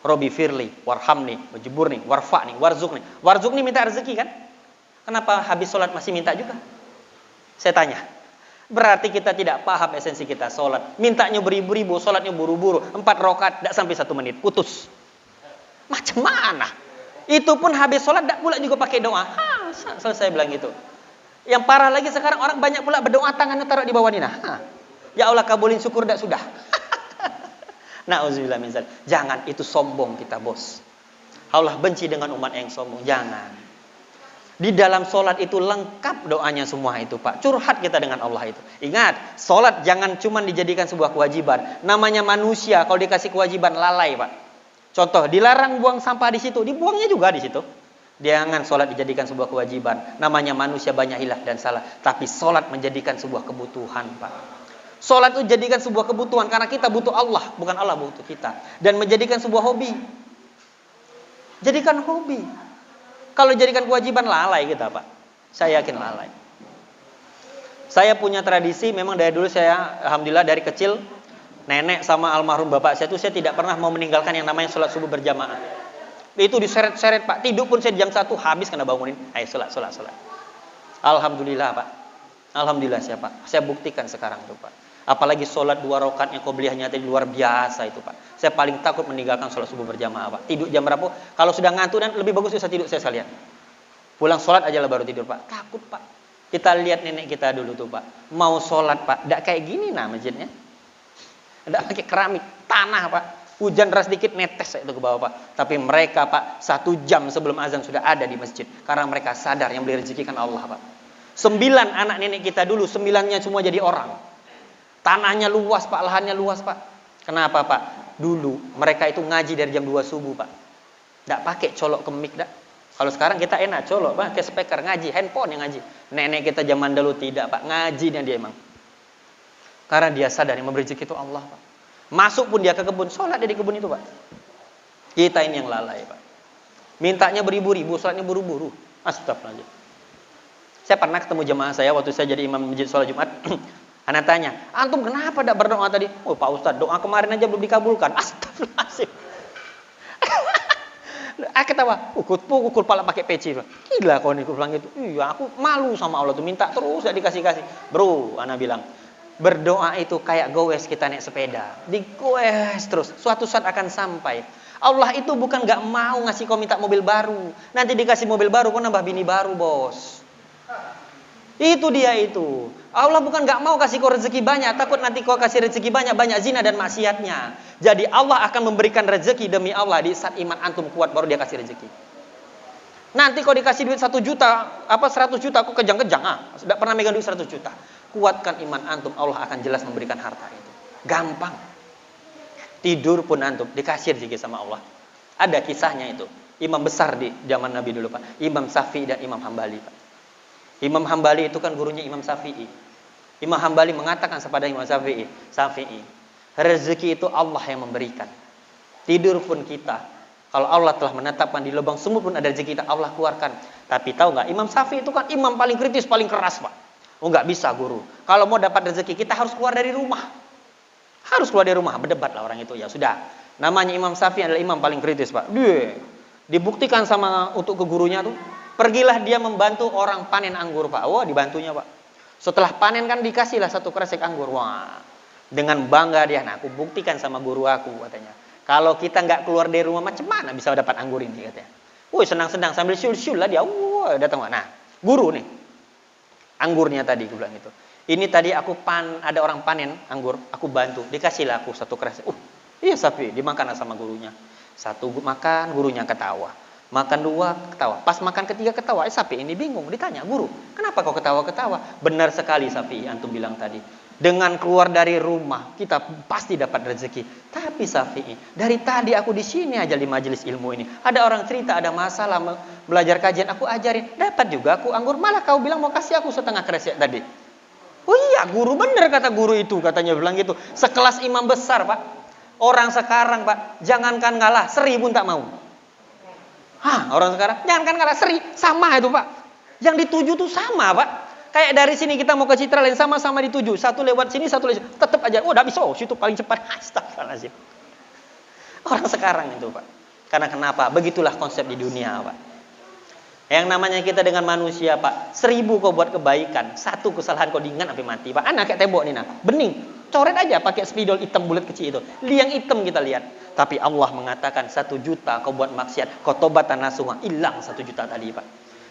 A: Robi firli, warhamni, wajiburni, warfa'ni, warzukni. Warzukni minta rezeki kan? Kenapa habis sholat masih minta juga? Saya tanya. Berarti kita tidak paham esensi kita sholat. Mintanya beribu-ribu, sholatnya buru-buru. 4 rakaat, tidak sampai 1 menit, putus. Macam mana? Itu pun habis sholat, tidak pula juga pakai doa. Selesai bilang gitu. Yang parah lagi sekarang orang banyak pula berdoa tangannya taruh di bawah nina. Ya Allah kabulin syukur dak sudah. Na'udzubillah min dzalik. Jangan, itu sombong kita, Bos. Allah benci dengan umat yang sombong. Jangan. Di dalam solat itu lengkap doanya semua itu, Pak. Curhat kita dengan Allah itu. Ingat, solat jangan cuma dijadikan sebuah kewajiban. Namanya manusia kalau dikasih kewajiban lalai, Pak. Contoh, dilarang buang sampah di situ, dibuangnya juga di situ. Jangan solat dijadikan sebuah kewajiban. Namanya manusia banyak hilaf dan salah. Tapi solat menjadikan sebuah kebutuhan, Pak. Sholat itu jadikan sebuah kebutuhan karena kita butuh Allah, bukan Allah butuh kita. Dan menjadikan sebuah hobi. Jadikan hobi. Kalau jadikan kewajiban lalai kita, Pak. Saya yakin lalai. Saya punya tradisi, memang dari dulu saya alhamdulillah dari kecil nenek sama almarhum bapak saya itu saya tidak pernah mau meninggalkan yang namanya sholat subuh berjamaah. Itu diseret-seret, Pak. Tidur pun saya jam 1 habis kena bangunin. Ayo sholat. Alhamdulillah, Pak. Alhamdulillah saya, Pak. Saya buktikan sekarang tuh, Pak. Apalagi sholat 2 rakaat yang qobliyahnya tadi luar biasa itu, Pak. Saya paling takut meninggalkan sholat subuh berjamaah, Pak. Tidur jam berapa? Kalau sudah ngantuk dan lebih bagus bisa tidur saya sekalian. Pulang sholat aja lah baru tidur, Pak. Takut, Pak. Kita lihat nenek kita dulu tuh, Pak. Mau sholat, Pak. Tidak kayak gini masjidnya. Tidak pakai keramik, tanah, Pak. Hujan deras dikit netes itu ke bawah, Pak. Tapi mereka, Pak, 1 jam sebelum azan sudah ada di masjid. Karena mereka sadar yang beli rezeki kan Allah, Pak. 9 anak nenek kita dulu, 9-nya semua jadi orang. Tanahnya luas, Pak, lahannya luas, Pak. Kenapa, Pak? Dulu mereka itu ngaji dari jam 2 subuh, Pak. Tidak pakai colok ke mic, dah. Kalau sekarang kita enak colok, pakai speaker ngaji, handphone yang ngaji. Nenek kita zaman dulu tidak, Pak, ngaji dan dia emang. Karena dia sadar yang memberi rezeki itu Allah, Pak. Masuk pun dia ke kebun, sholat dia di kebun itu, Pak. Kita ini yang lalai, Pak. Mintanya beribu-ribu, sholatnya buru-buru. Astagfirullah. Saya pernah ketemu jemaah saya waktu saya jadi imam masjid sholat Jumat. Anak tanya, antum kenapa tidak berdoa tadi? Oh Pak Ustadz, doa kemarin aja belum dikabulkan. Astagfirullahaladzim. Aku ketawa, ukul pala pakai peci. Gila kau nih, aku bilang gitu. Iya, aku malu sama Allah tuh, minta terus gak dikasih-kasih. Bro, anak bilang, berdoa itu kayak goes kita naik sepeda. Digoes terus, suatu saat akan sampai. Allah itu bukan gak mau ngasih kau minta mobil baru. Nanti dikasih mobil baru, kau nambah bini baru, bos. Itu dia itu. Allah bukan gak mau kasih kau rezeki banyak, takut nanti kau kasih rezeki banyak zina dan maksiatnya. Jadi Allah akan memberikan rezeki demi Allah di saat iman antum kuat baru dia kasih rezeki. Nanti kau dikasih duit 1 juta, 100 juta, aku kejang-kejang. Sudah pernah megang duit 100 juta. Kuatkan iman antum, Allah akan jelas memberikan harta itu. Gampang. Tidur pun antum dikasih rezeki sama Allah. Ada kisahnya itu. Imam besar di zaman Nabi dulu, Pak. Imam Syafi'i dan Imam Hambali, Pak. Imam Hambali itu kan gurunya Imam Syafi'i. Imam Hambali mengatakan kepada Imam Syafi'i, rezeki itu Allah yang memberikan. Tidur pun kita, kalau Allah telah menetapkan di lubang sumur pun ada rezeki kita, Allah keluarkan. Tapi tahu nggak, Imam Syafi'i itu kan imam paling kritis, paling keras, Pak. Oh nggak bisa guru. Kalau mau dapat rezeki kita harus keluar dari rumah. Harus keluar dari rumah, berdebat lah orang itu. Ya sudah, namanya Imam Syafi'i adalah imam paling kritis, Pak. Dibuktikan sama untuk ke gurunya tuh. Pergilah dia membantu orang panen anggur, Pak. Wah, dibantunya, Pak. Setelah panen kan dikasihlah 1 kresek anggur. Wah, dengan bangga dia. Nah, aku buktikan sama guru aku, katanya. Kalau kita nggak keluar dari rumah, macam mana bisa dapat anggur ini, katanya. Woi, senang-senang sambil syul-syul lah dia. Wah, datang. Nah, guru nih. Anggurnya tadi, aku bilang gitu. Ini tadi aku ada orang panen anggur, aku bantu. Dikasihlah aku 1 kresek. Iya, Sapi, dimakan sama gurunya. 1 makan, gurunya ketawa. Makan 2 ketawa. Pas makan ketiga ketawa. Sapi ini bingung. Ditanya, guru, kenapa kau ketawa-ketawa? Benar sekali, Sapi, antum bilang tadi. Dengan keluar dari rumah, kita pasti dapat rezeki. Tapi Safi, dari tadi aku di sini aja di majelis ilmu ini. Ada orang cerita, ada masalah belajar kajian, aku ajarin. Dapat juga aku anggur. Malah kau bilang mau kasih aku 1/2 kresek tadi. Oh iya, guru benar kata guru itu. Katanya bilang gitu. Sekelas imam besar, Pak. Orang sekarang, Pak, jangankan ngalah, 1000 tak mau. Orang sekarang jangan kalah seri, sama itu, Pak. Yang dituju tuh sama, Pak. Kayak dari sini kita mau ke Citraland sama-sama dituju. 1 lewat sini, 1 lewat sini. Tetap aja, enggak bisa. Situ paling cepat. Astagfirullahaladzim. Orang sekarang itu, Pak. Karena kenapa? Begitulah konsep di dunia, Pak. Yang namanya kita dengan manusia, Pak. 1000 kau buat kebaikan, 1 kesalahan kau diingat sampai mati, Pak. Anak kayak tembok nih, nah. Bening. Coret aja pakai spidol hitam bulat kecil itu. Liang hitam kita lihat. Tapi Allah mengatakan 1 juta kau buat maksiat, kau tobat nasuha, hilang 1 juta tadi, Pak.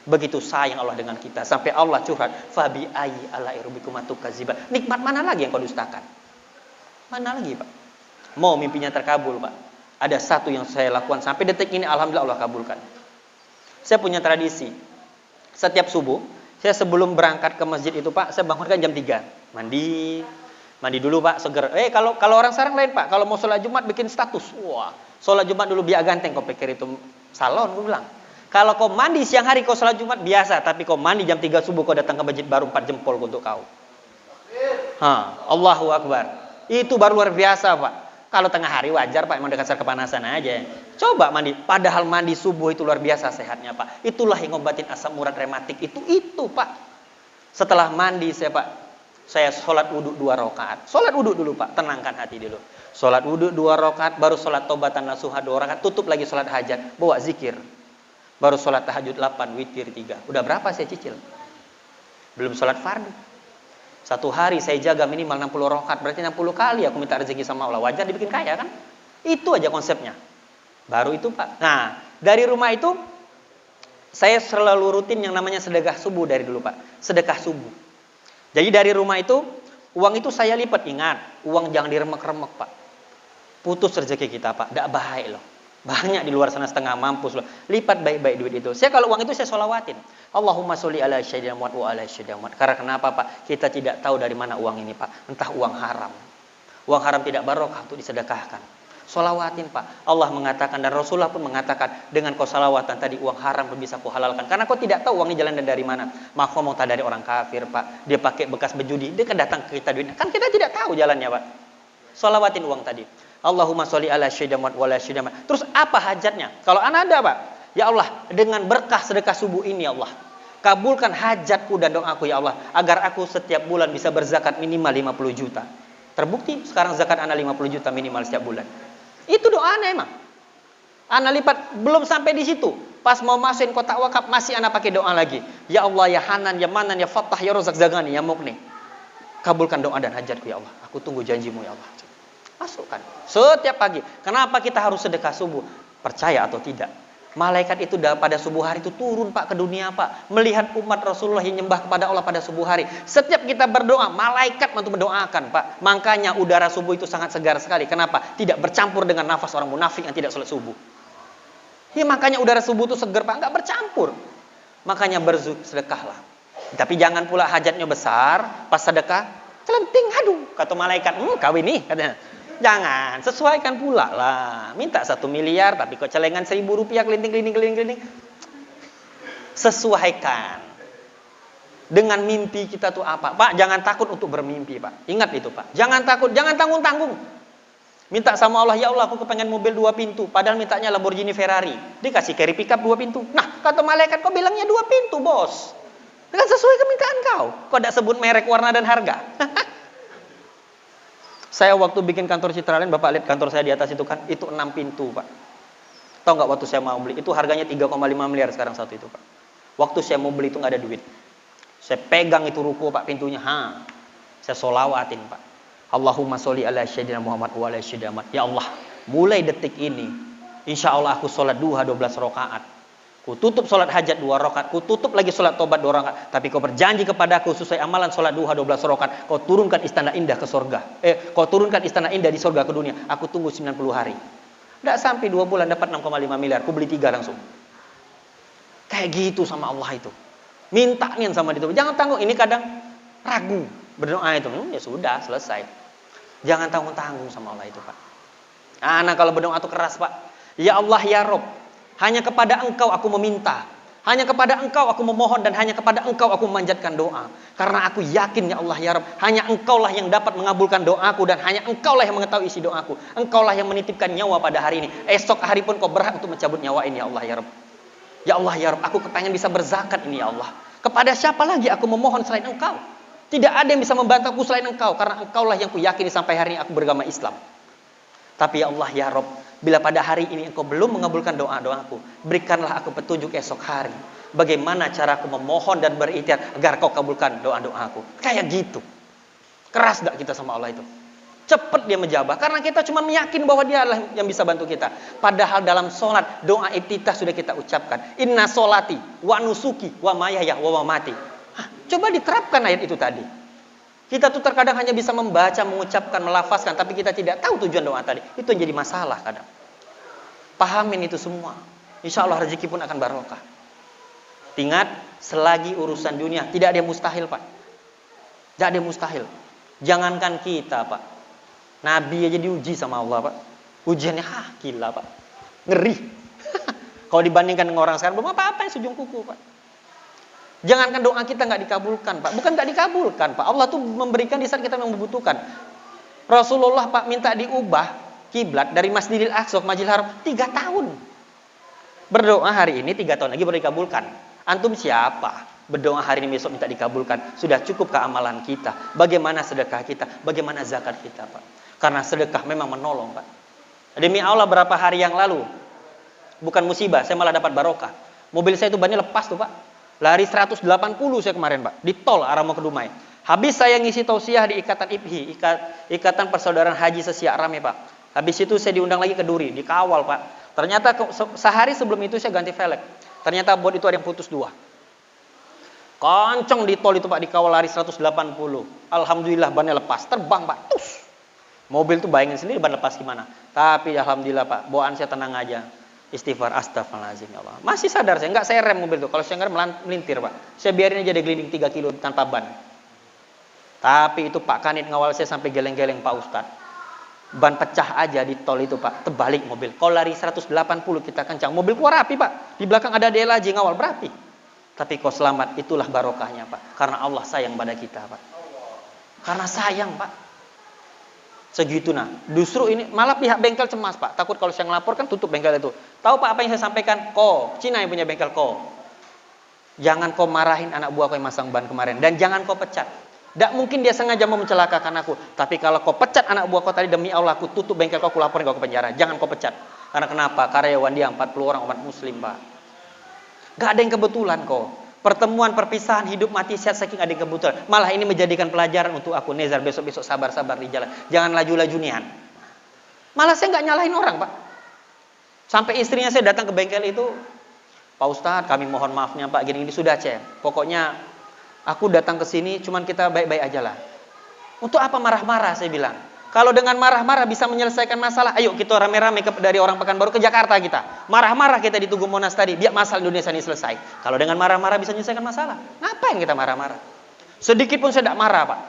A: Begitu sayang Allah dengan kita. Sampai Allah curhat, fabi ayyi ala'i rabbikum tukadziban. Nikmat mana lagi yang kau dustakan? Mana lagi, Pak? Mau mimpinya terkabul, Pak. Ada 1 yang saya lakukan sampai detik ini, alhamdulillah Allah kabulkan. Saya punya tradisi. Setiap subuh, saya sebelum berangkat ke masjid itu, Pak, saya bangunkan jam 3. Mandi dulu, Pak, seger. Kalau orang sekarang lain, Pak. Kalau mau sholat Jumat bikin status. Wah, sholat Jumat dulu biar ganteng. Kau pikir itu salon, gue bilang. Kalau kau mandi siang hari kau sholat Jumat biasa, tapi kau mandi jam 3 subuh kau datang ke masjid baru 4 jempol untuk kau. Allahu Akbar. Itu baru luar biasa, Pak. Kalau tengah hari wajar, Pak, emang dekat kepanasan aja. Coba mandi. Padahal mandi subuh itu luar biasa sehatnya, Pak. Itulah yang ngobatin asam urat rematik itu, Pak. Setelah mandi saya sholat wudhu 2 rakaat. Sholat wudhu dulu, Pak. Tenangkan hati dulu. Sholat wudhu 2 rakaat, baru sholat tobatan nasuha 2 rakaat. Tutup lagi sholat hajat. Bawa zikir. Baru sholat tahajud 8, witir 3. Udah berapa saya cicil? Belum sholat fardu. 1 hari saya jaga minimal 60 rakaat. Berarti 60 kali aku minta rezeki sama Allah. Wajar dibikin kaya kan? Itu aja konsepnya. Baru itu, Pak. Nah, dari rumah itu, saya selalu rutin yang namanya sedekah subuh dari dulu, Pak. Sedekah subuh. Jadi dari rumah itu, uang itu saya lipat. Ingat, uang jangan diremek-remek, Pak. Putus rezeki kita, Pak. Tidak baik loh. Banyak di luar sana setengah mampus loh. Lipat baik-baik duit itu. Saya kalau uang itu saya sholawatin. Allahumma sholli ala sayyidina Muhammad wa ala sayyidina Muhammad. Karena kenapa, Pak? Kita tidak tahu dari mana uang ini, Pak. Entah uang haram. Uang haram tidak barokah untuk disedekahkan. Sholawatin Pak. Allah mengatakan dan Rasulullah pun mengatakan, dengan kau salawatan tadi uang haram pun bisa kau halalkan. Karena kau tidak tahu uangnya jalan dari mana. Maaf mau tak dari orang kafir Pak. Dia pakai bekas berjudi, dia kan datang ke kita duit. Kan kita tidak tahu jalannya Pak. Sholawatin uang tadi. Allahumma sholli ala syaidamat wala syaidamat. Terus apa hajatnya? Kalau anak ada Pak. Ya Allah, dengan berkah sedekah subuh ini ya Allah, kabulkan hajatku dan doaku ya Allah, agar aku setiap bulan bisa berzakat minimal 50 juta. Terbukti sekarang zakat anak 50 juta minimal setiap bulan. Itu doanya emang. Anak lipat belum sampai di situ. Pas mau masukin kotak wakaf masih anak pakai doa lagi. Ya Allah, ya Hanan, ya Manan, ya Fattah, ya Rozak Zagani, ya Mukni. Kabulkan doa dan hajatku ya Allah. Aku tunggu janjimu ya Allah. Masukkan setiap pagi. Kenapa kita harus sedekah subuh? Percaya atau tidak, malaikat itu pada subuh hari itu turun Pak ke dunia Pak, melihat umat Rasulullah yang nyembah kepada Allah pada subuh hari. Setiap kita berdoa, malaikat untuk mendoakan Pak. Makanya udara subuh itu sangat segar sekali. Kenapa? Tidak bercampur dengan nafas orang munafik yang tidak sholat subuh. Ya makanya udara subuh itu segar Pak, nggak bercampur. Makanya bersedekahlah. Tapi jangan pula hajatnya besar, pas sedekah celenting, aduh kata malaikat, kawin nih katanya. Jangan, sesuaikan pula lah. Minta 1 miliar tapi kok celengan 1.000 rupiah keliling. Sesuaikan dengan mimpi kita tuh apa. Pak, jangan takut untuk bermimpi Pak. Ingat itu Pak. Jangan takut, jangan tanggung-tanggung. Minta sama Allah, ya Allah aku kepengen mobil 2 pintu. Padahal mintanya Lamborghini Ferrari. Dikasih carry pickup 2 pintu. Nah, kata malaikat kok bilangnya 2 pintu bos. Dengan sesuai kemintaan kau. Kok tidak sebut merek, warna dan harga. Saya waktu bikin kantor Citraland, Bapak lihat kantor saya di atas itu kan, itu 6 pintu Pak. Tahu nggak waktu saya mau beli, itu harganya 3,5 miliar sekarang satu itu Pak. Waktu saya mau beli itu nggak ada duit. Saya pegang itu ruko Pak pintunya, saya sholawatin Pak. Allahumma sholli ala sayyidina Muhammad wa ala syaidamat. Ya Allah, mulai detik ini, insya Allah aku sholat duha 12 rakaat. Ku tutup sholat hajat 2 rakaat, ku tutup lagi sholat tobat 2 rakaat. Tapi kau berjanji kepadaku sesuai amalan sholat duha 12 rakaat, kau turunkan istana indah ke surga. Kau turunkan istana indah di surga ke dunia. Aku tunggu 90 hari. Tidak sampai 2 bulan dapat 6,5 miliar. Ku beli 3 langsung. Kayak gitu sama Allah itu. Minta nih sama dia. Jangan tanggung. Ini kadang ragu berdoa itu. Ya sudah selesai. Jangan tanggung-tanggung sama Allah itu Pak. Nah kalau berdoa itu keras Pak. Ya Allah ya Rob, hanya kepada Engkau aku meminta. Hanya kepada Engkau aku memohon dan hanya kepada Engkau aku memanjatkan doa. Karena aku yakin ya Allah ya Rabb, hanya Engkaulah yang dapat mengabulkan doaku dan hanya Engkaulah yang mengetahui isi doaku. Engkaulah yang menitipkan nyawa pada hari ini. Esok hari pun Kau berhak untuk mencabut nyawa ini ya Allah ya Rabb. Ya Allah ya Rabb, aku kepengen bisa berzakat ini ya Allah. Kepada siapa lagi aku memohon selain Engkau? Tidak ada yang bisa membantuku selain Engkau, karena Engkaulah yang kuyakini sampai hari ini aku beragama Islam. Tapi ya Allah ya Rabb, bila pada hari ini Engkau belum mengabulkan doa-doaku, berikanlah aku petunjuk esok hari. Bagaimana cara aku memohon dan berikhtiar agar Kau kabulkan doa-doaku. Kayak gitu. Keras gak kita sama Allah itu? Cepat dia menjawab. Karena kita cuma meyakin bahwa Dia adalah yang bisa bantu kita. Padahal dalam sholat, doa iftitah sudah kita ucapkan. Inna sholati wa nusuki wa mayaya wa mamati. Coba diterapkan ayat itu tadi. Kita tuh terkadang hanya bisa membaca, mengucapkan, melafazkan, tapi kita tidak tahu tujuan doa tadi. Itu yang jadi masalah kadang. Pahamin itu semua. Insya Allah rezeki pun akan barokah. Ingat, selagi urusan dunia, tidak ada yang mustahil Pak. Tidak ada yang mustahil. Jangankan kita Pak. Nabi aja diuji sama Allah Pak. Ujiannya, gila Pak. Ngeri. Kalau dibandingkan dengan orang sekarang, belum apa-apa yang sujung kuku Pak. Jangankan doa kita nggak dikabulkan Pak. Bukan nggak dikabulkan Pak. Allah tuh memberikan di saat kita membutuhkan. Rasulullah Pak minta diubah kiblat dari Masjidil Aqsa ke Masjidil Haram 3 tahun. Berdoa hari ini 3 tahun lagi baru dikabulkan. Antum siapa? Berdoa hari ini besok minta dikabulkan. Sudah cukup keamalan kita. Bagaimana sedekah kita? Bagaimana zakat kita Pak? Karena sedekah memang menolong Pak. Demi Allah berapa hari yang lalu, bukan musibah, saya malah dapat barokah. Mobil saya itu bannya lepas tuh Pak. Lari 180 saya kemarin Pak, di tol arah mau ke Dumai. Habis saya ngisi tausiah di Ikatan IPHI, Ikatan Persaudaraan Haji Sesiak Rame Pak. Habis itu saya diundang lagi ke Duri, dikawal Pak. Ternyata sehari sebelum itu saya ganti velg. Ternyata bot itu ada yang putus 2. Kenceng di tol itu Pak, dikawal lari 180. Alhamdulillah bannya lepas, terbang Pak. Tus. Mobil tuh bayangin sendiri ban lepas gimana. Tapi alhamdulillah Pak, bawaan saya tenang aja. Istighfar, astagfirullahaladzim ya Allah. Masih sadar saya, enggak saya rem mobil itu. Kalau saya ngerem melintir Pak. Saya biarin aja dia gelinding 3 kilo tanpa ban. Tapi itu Pak Kanit ngawal saya sampai geleng-geleng Pak Ustadz. Ban pecah aja di tol itu Pak, terbalik mobil. Kalau lari 180 kita kencang, mobil keluar api Pak. Di belakang ada DLAJ ngawal berapi. Tapi kau selamat, itulah barokahnya Pak. Karena Allah sayang pada kita Pak. Karena sayang Pak. Segitu nah. Justru ini malah pihak bengkel cemas Pak. Takut kalau saya ngelapor kan tutup bengkel itu. Tahu Pak apa yang saya sampaikan? Cina yang punya bengkel Jangan kau marahin anak buah kau yang masang ban kemarin. Dan jangan kau pecat. Tidak mungkin dia sengaja mau mencelakakan aku. Tapi kalau kau pecat anak buah kau tadi, demi Allah aku tutup bengkel kau laporin kau ke penjara. Jangan kau pecat. Karena kenapa? Karyawan dia 40 orang umat muslim Pak. Gak ada yang kebetulan kok. Pertemuan, perpisahan, hidup mati sehat saking ada yang kebetulan. Malah ini menjadikan pelajaran untuk aku. Nezar besok-besok sabar-sabar di jalan. Jangan laju-laju nian. Malah saya gak nyalahin orang Pak. Sampai istrinya saya datang ke bengkel itu. Pak Ustadz kami mohon maafnya Pak. Gini-gini sudah cek. Pokoknya aku datang ke sini cuman kita baik-baik aja lah. Untuk apa marah-marah saya bilang. Kalau dengan marah-marah bisa menyelesaikan masalah, ayo kita rame-rame dari orang Pekanbaru ke Jakarta kita. Marah-marah kita di Tugu Monas tadi, biar masalah Indonesia ini selesai. Kalau dengan marah-marah bisa menyelesaikan masalah, ngapain kita marah-marah? Sedikit pun saya tidak marah Pak.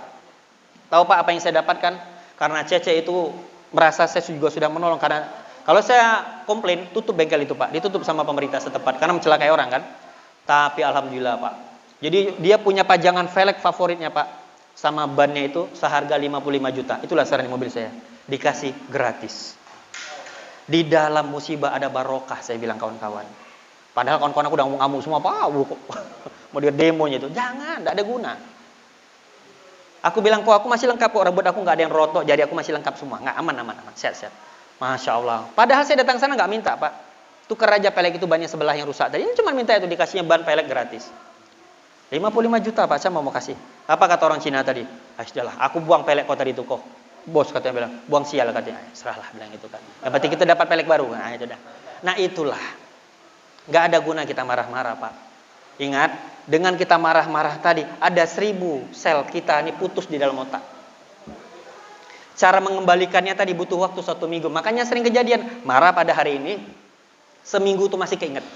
A: Tahu Pak apa yang saya dapatkan? Karena Cece itu merasa saya juga sudah menolong. Karena kalau saya komplain, tutup bengkel itu Pak. Ditutup sama pemerintah setempat, karena mencelakai orang kan. Tapi Alhamdulillah Pak. Jadi dia punya pajangan velg favoritnya Pak. Sama bannya itu seharga 55 juta. Itulah saran mobil saya. Dikasih gratis. Di dalam musibah ada barokah, saya bilang kawan-kawan. Padahal kawan-kawan aku udah ngamuk semua, Pak. Mau dia demonya itu. Jangan, tidak ada guna. Aku bilang, kok aku masih lengkap kok. Rambut aku nggak ada yang rotok, jadi aku masih lengkap semua. Nggak aman. Sehat. Masya Allah. Padahal saya datang sana nggak minta, Pak. Tukar aja pelek itu bannya sebelah yang rusak tadi. Ini cuma minta itu dikasihnya ban pelek gratis. 55 juta Pak, saya mau kasih. Apa kata orang Cina tadi? Sudahlah, aku buang pelek kau tadi itu kok. Bos katanya bilang, buang sial katanya. Serahlah bilang itu kan. Yang penting kita dapat pelek baru. Nah itu dah. Nah itulah. Gak ada guna kita marah-marah Pak. Ingat, dengan kita marah-marah tadi, ada 1000 sel kita ini putus di dalam otak. Cara mengembalikannya tadi butuh waktu 1 minggu. Makanya sering kejadian, marah pada hari ini, seminggu itu masih keinget.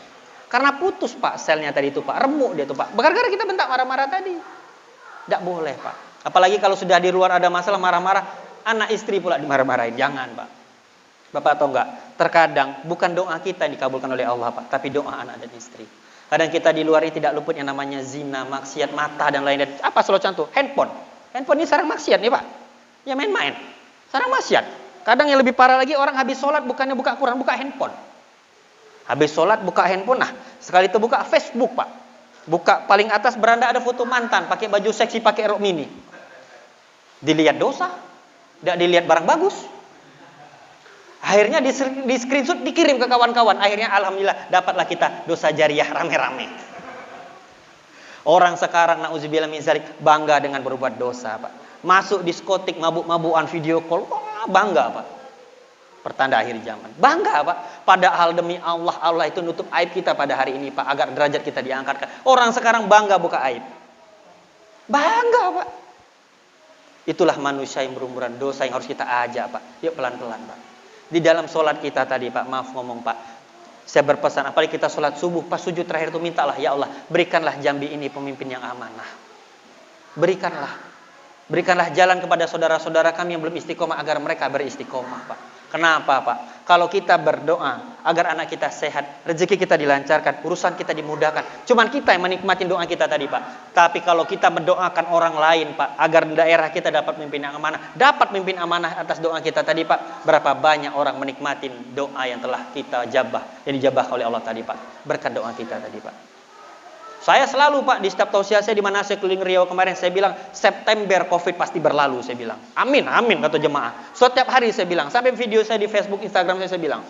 A: Karena putus Pak selnya tadi itu Pak, remuk dia tuh Pak. Gara-gara kita bentak marah-marah tadi. Tidak boleh Pak. Apalagi kalau sudah di luar ada masalah marah-marah, anak istri pula dimarah-marahin. Jangan Pak. Bapak tahu enggak? Terkadang bukan doa kita yang dikabulkan oleh Allah Pak, tapi doa anak dan istri. Kadang kita di luar ini tidak luput yang namanya zina, maksiat, mata dan lain-lain. Apa selalu contoh? Handphone. Handphone ini sarang maksiat nih Pak. Ya main-main. Sarang maksiat. Kadang yang lebih parah lagi orang habis sholat bukannya buka Quran, buka handphone. Habis sholat buka handphone, nah sekali itu buka Facebook Pak. Buka paling atas beranda ada foto mantan, pakai baju seksi, pakai rok mini. Dilihat dosa, tidak dilihat barang bagus. Akhirnya di screenshot dikirim ke kawan-kawan. Akhirnya alhamdulillah dapatlah kita dosa jariah rame-rame. Orang sekarang na'udzubillah min dzalik bangga dengan berbuat dosa Pak. Masuk diskotik mabuk-mabukan video call, wah bangga Pak. Pertanda akhir zaman. Bangga Pak. Padahal demi Allah, Allah itu nutup aib kita pada hari ini Pak. Agar derajat kita diangkatkan. Orang sekarang bangga buka aib. Bangga Pak. Itulah manusia yang berumuran dosa yang harus kita ajak Pak. Yuk pelan-pelan Pak. Di dalam sholat kita tadi Pak. Maaf ngomong Pak. Saya berpesan. Apalagi kita sholat subuh. Pas sujud terakhir itu mintalah. Ya Allah. Berikanlah Jambi ini pemimpin yang amanah. Berikanlah. Berikanlah jalan kepada saudara-saudara kami yang belum istiqomah. Agar mereka beristiqomah Pak. Kenapa Pak? Kalau kita berdoa agar anak kita sehat, rezeki kita dilancarkan, urusan kita dimudahkan. Cuman kita yang menikmati doa kita tadi Pak. Tapi kalau kita mendoakan orang lain Pak, agar daerah kita dapat mimpin yang amanah, dapat mimpin amanah atas doa kita tadi Pak. Berapa banyak orang menikmati doa yang telah kita jabah, yang dijabah oleh Allah tadi Pak. Berkat doa kita tadi Pak. Saya selalu Pak, di setiap tausiah saya di mana saya keliling Riau kemarin, saya bilang September Covid pasti berlalu, saya bilang. Amin, amin kata jemaah. Setiap hari saya bilang, sampai video saya di Facebook, Instagram saya bilang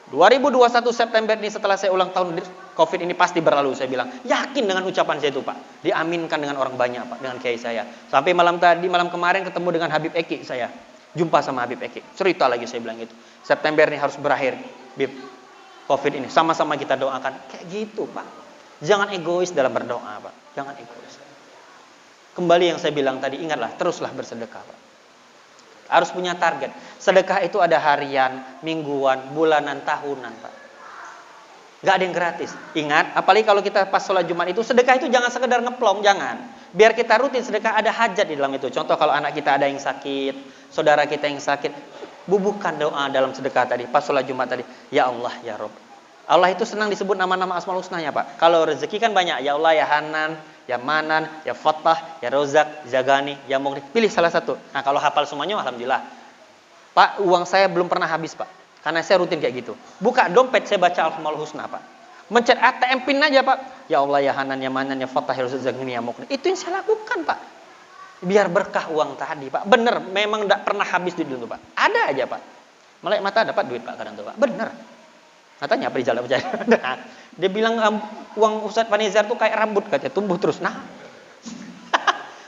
A: 2021 September ini setelah saya ulang tahun Covid ini pasti berlalu, saya bilang. Yakin dengan ucapan saya itu Pak. Diaminkan dengan orang banyak Pak, dengan kiai saya. Sampai malam kemarin ketemu dengan Habib Eki saya. Jumpa sama Habib Eki. Cerita lagi saya bilang gitu. September ini harus berakhir, Bib. Covid ini sama-sama kita doakan. Kayak gitu Pak. Jangan egois dalam berdoa Pak. Jangan egois. Kembali yang saya bilang tadi, ingatlah, teruslah bersedekah Pak. Harus punya target. Sedekah itu ada harian, mingguan, bulanan, tahunan Pak. Gak ada yang gratis. Ingat, apalagi kalau kita pas sholat Jumat itu, sedekah itu jangan sekedar ngeplong, jangan. Biar kita rutin sedekah, ada hajat di dalam itu. Contoh kalau anak kita ada yang sakit, saudara kita yang sakit, Bubuhkan doa dalam sedekah tadi, pas sholat Jumat tadi. Ya Allah, ya Rob. Allah itu senang disebut nama-nama Asmaul Husna-Nya, Pak. Kalau rezeki kan banyak. Ya Allah, ya Hanan, ya Manan, ya Fattah, ya Rozak, ya Gani, ya Mughni. Pilih salah satu. Nah, kalau hafal semuanya, alhamdulillah. Pak, uang saya belum pernah habis, Pak. Karena saya rutin kayak gitu. Buka dompet, saya baca Asmaul Husna, Pak. Mencet ATM PIN aja, Pak. Ya Allah, ya Hanan, ya Manan, ya Fattah, ya Rozak, ya Gani, ya Mughni. Itu yang saya lakukan, Pak. Biar berkah uang tadi, Pak. Bener, memang tidak pernah habis duit dulu, Pak. Ada aja, Pak. Melek mata dapat duit, Pak, kadang tuh, Pak. Bener. Katanya apa Rizal percaya? Dia bilang uang Ustadz Panizar tuh kayak rambut, katanya tumbuh terus. Nah,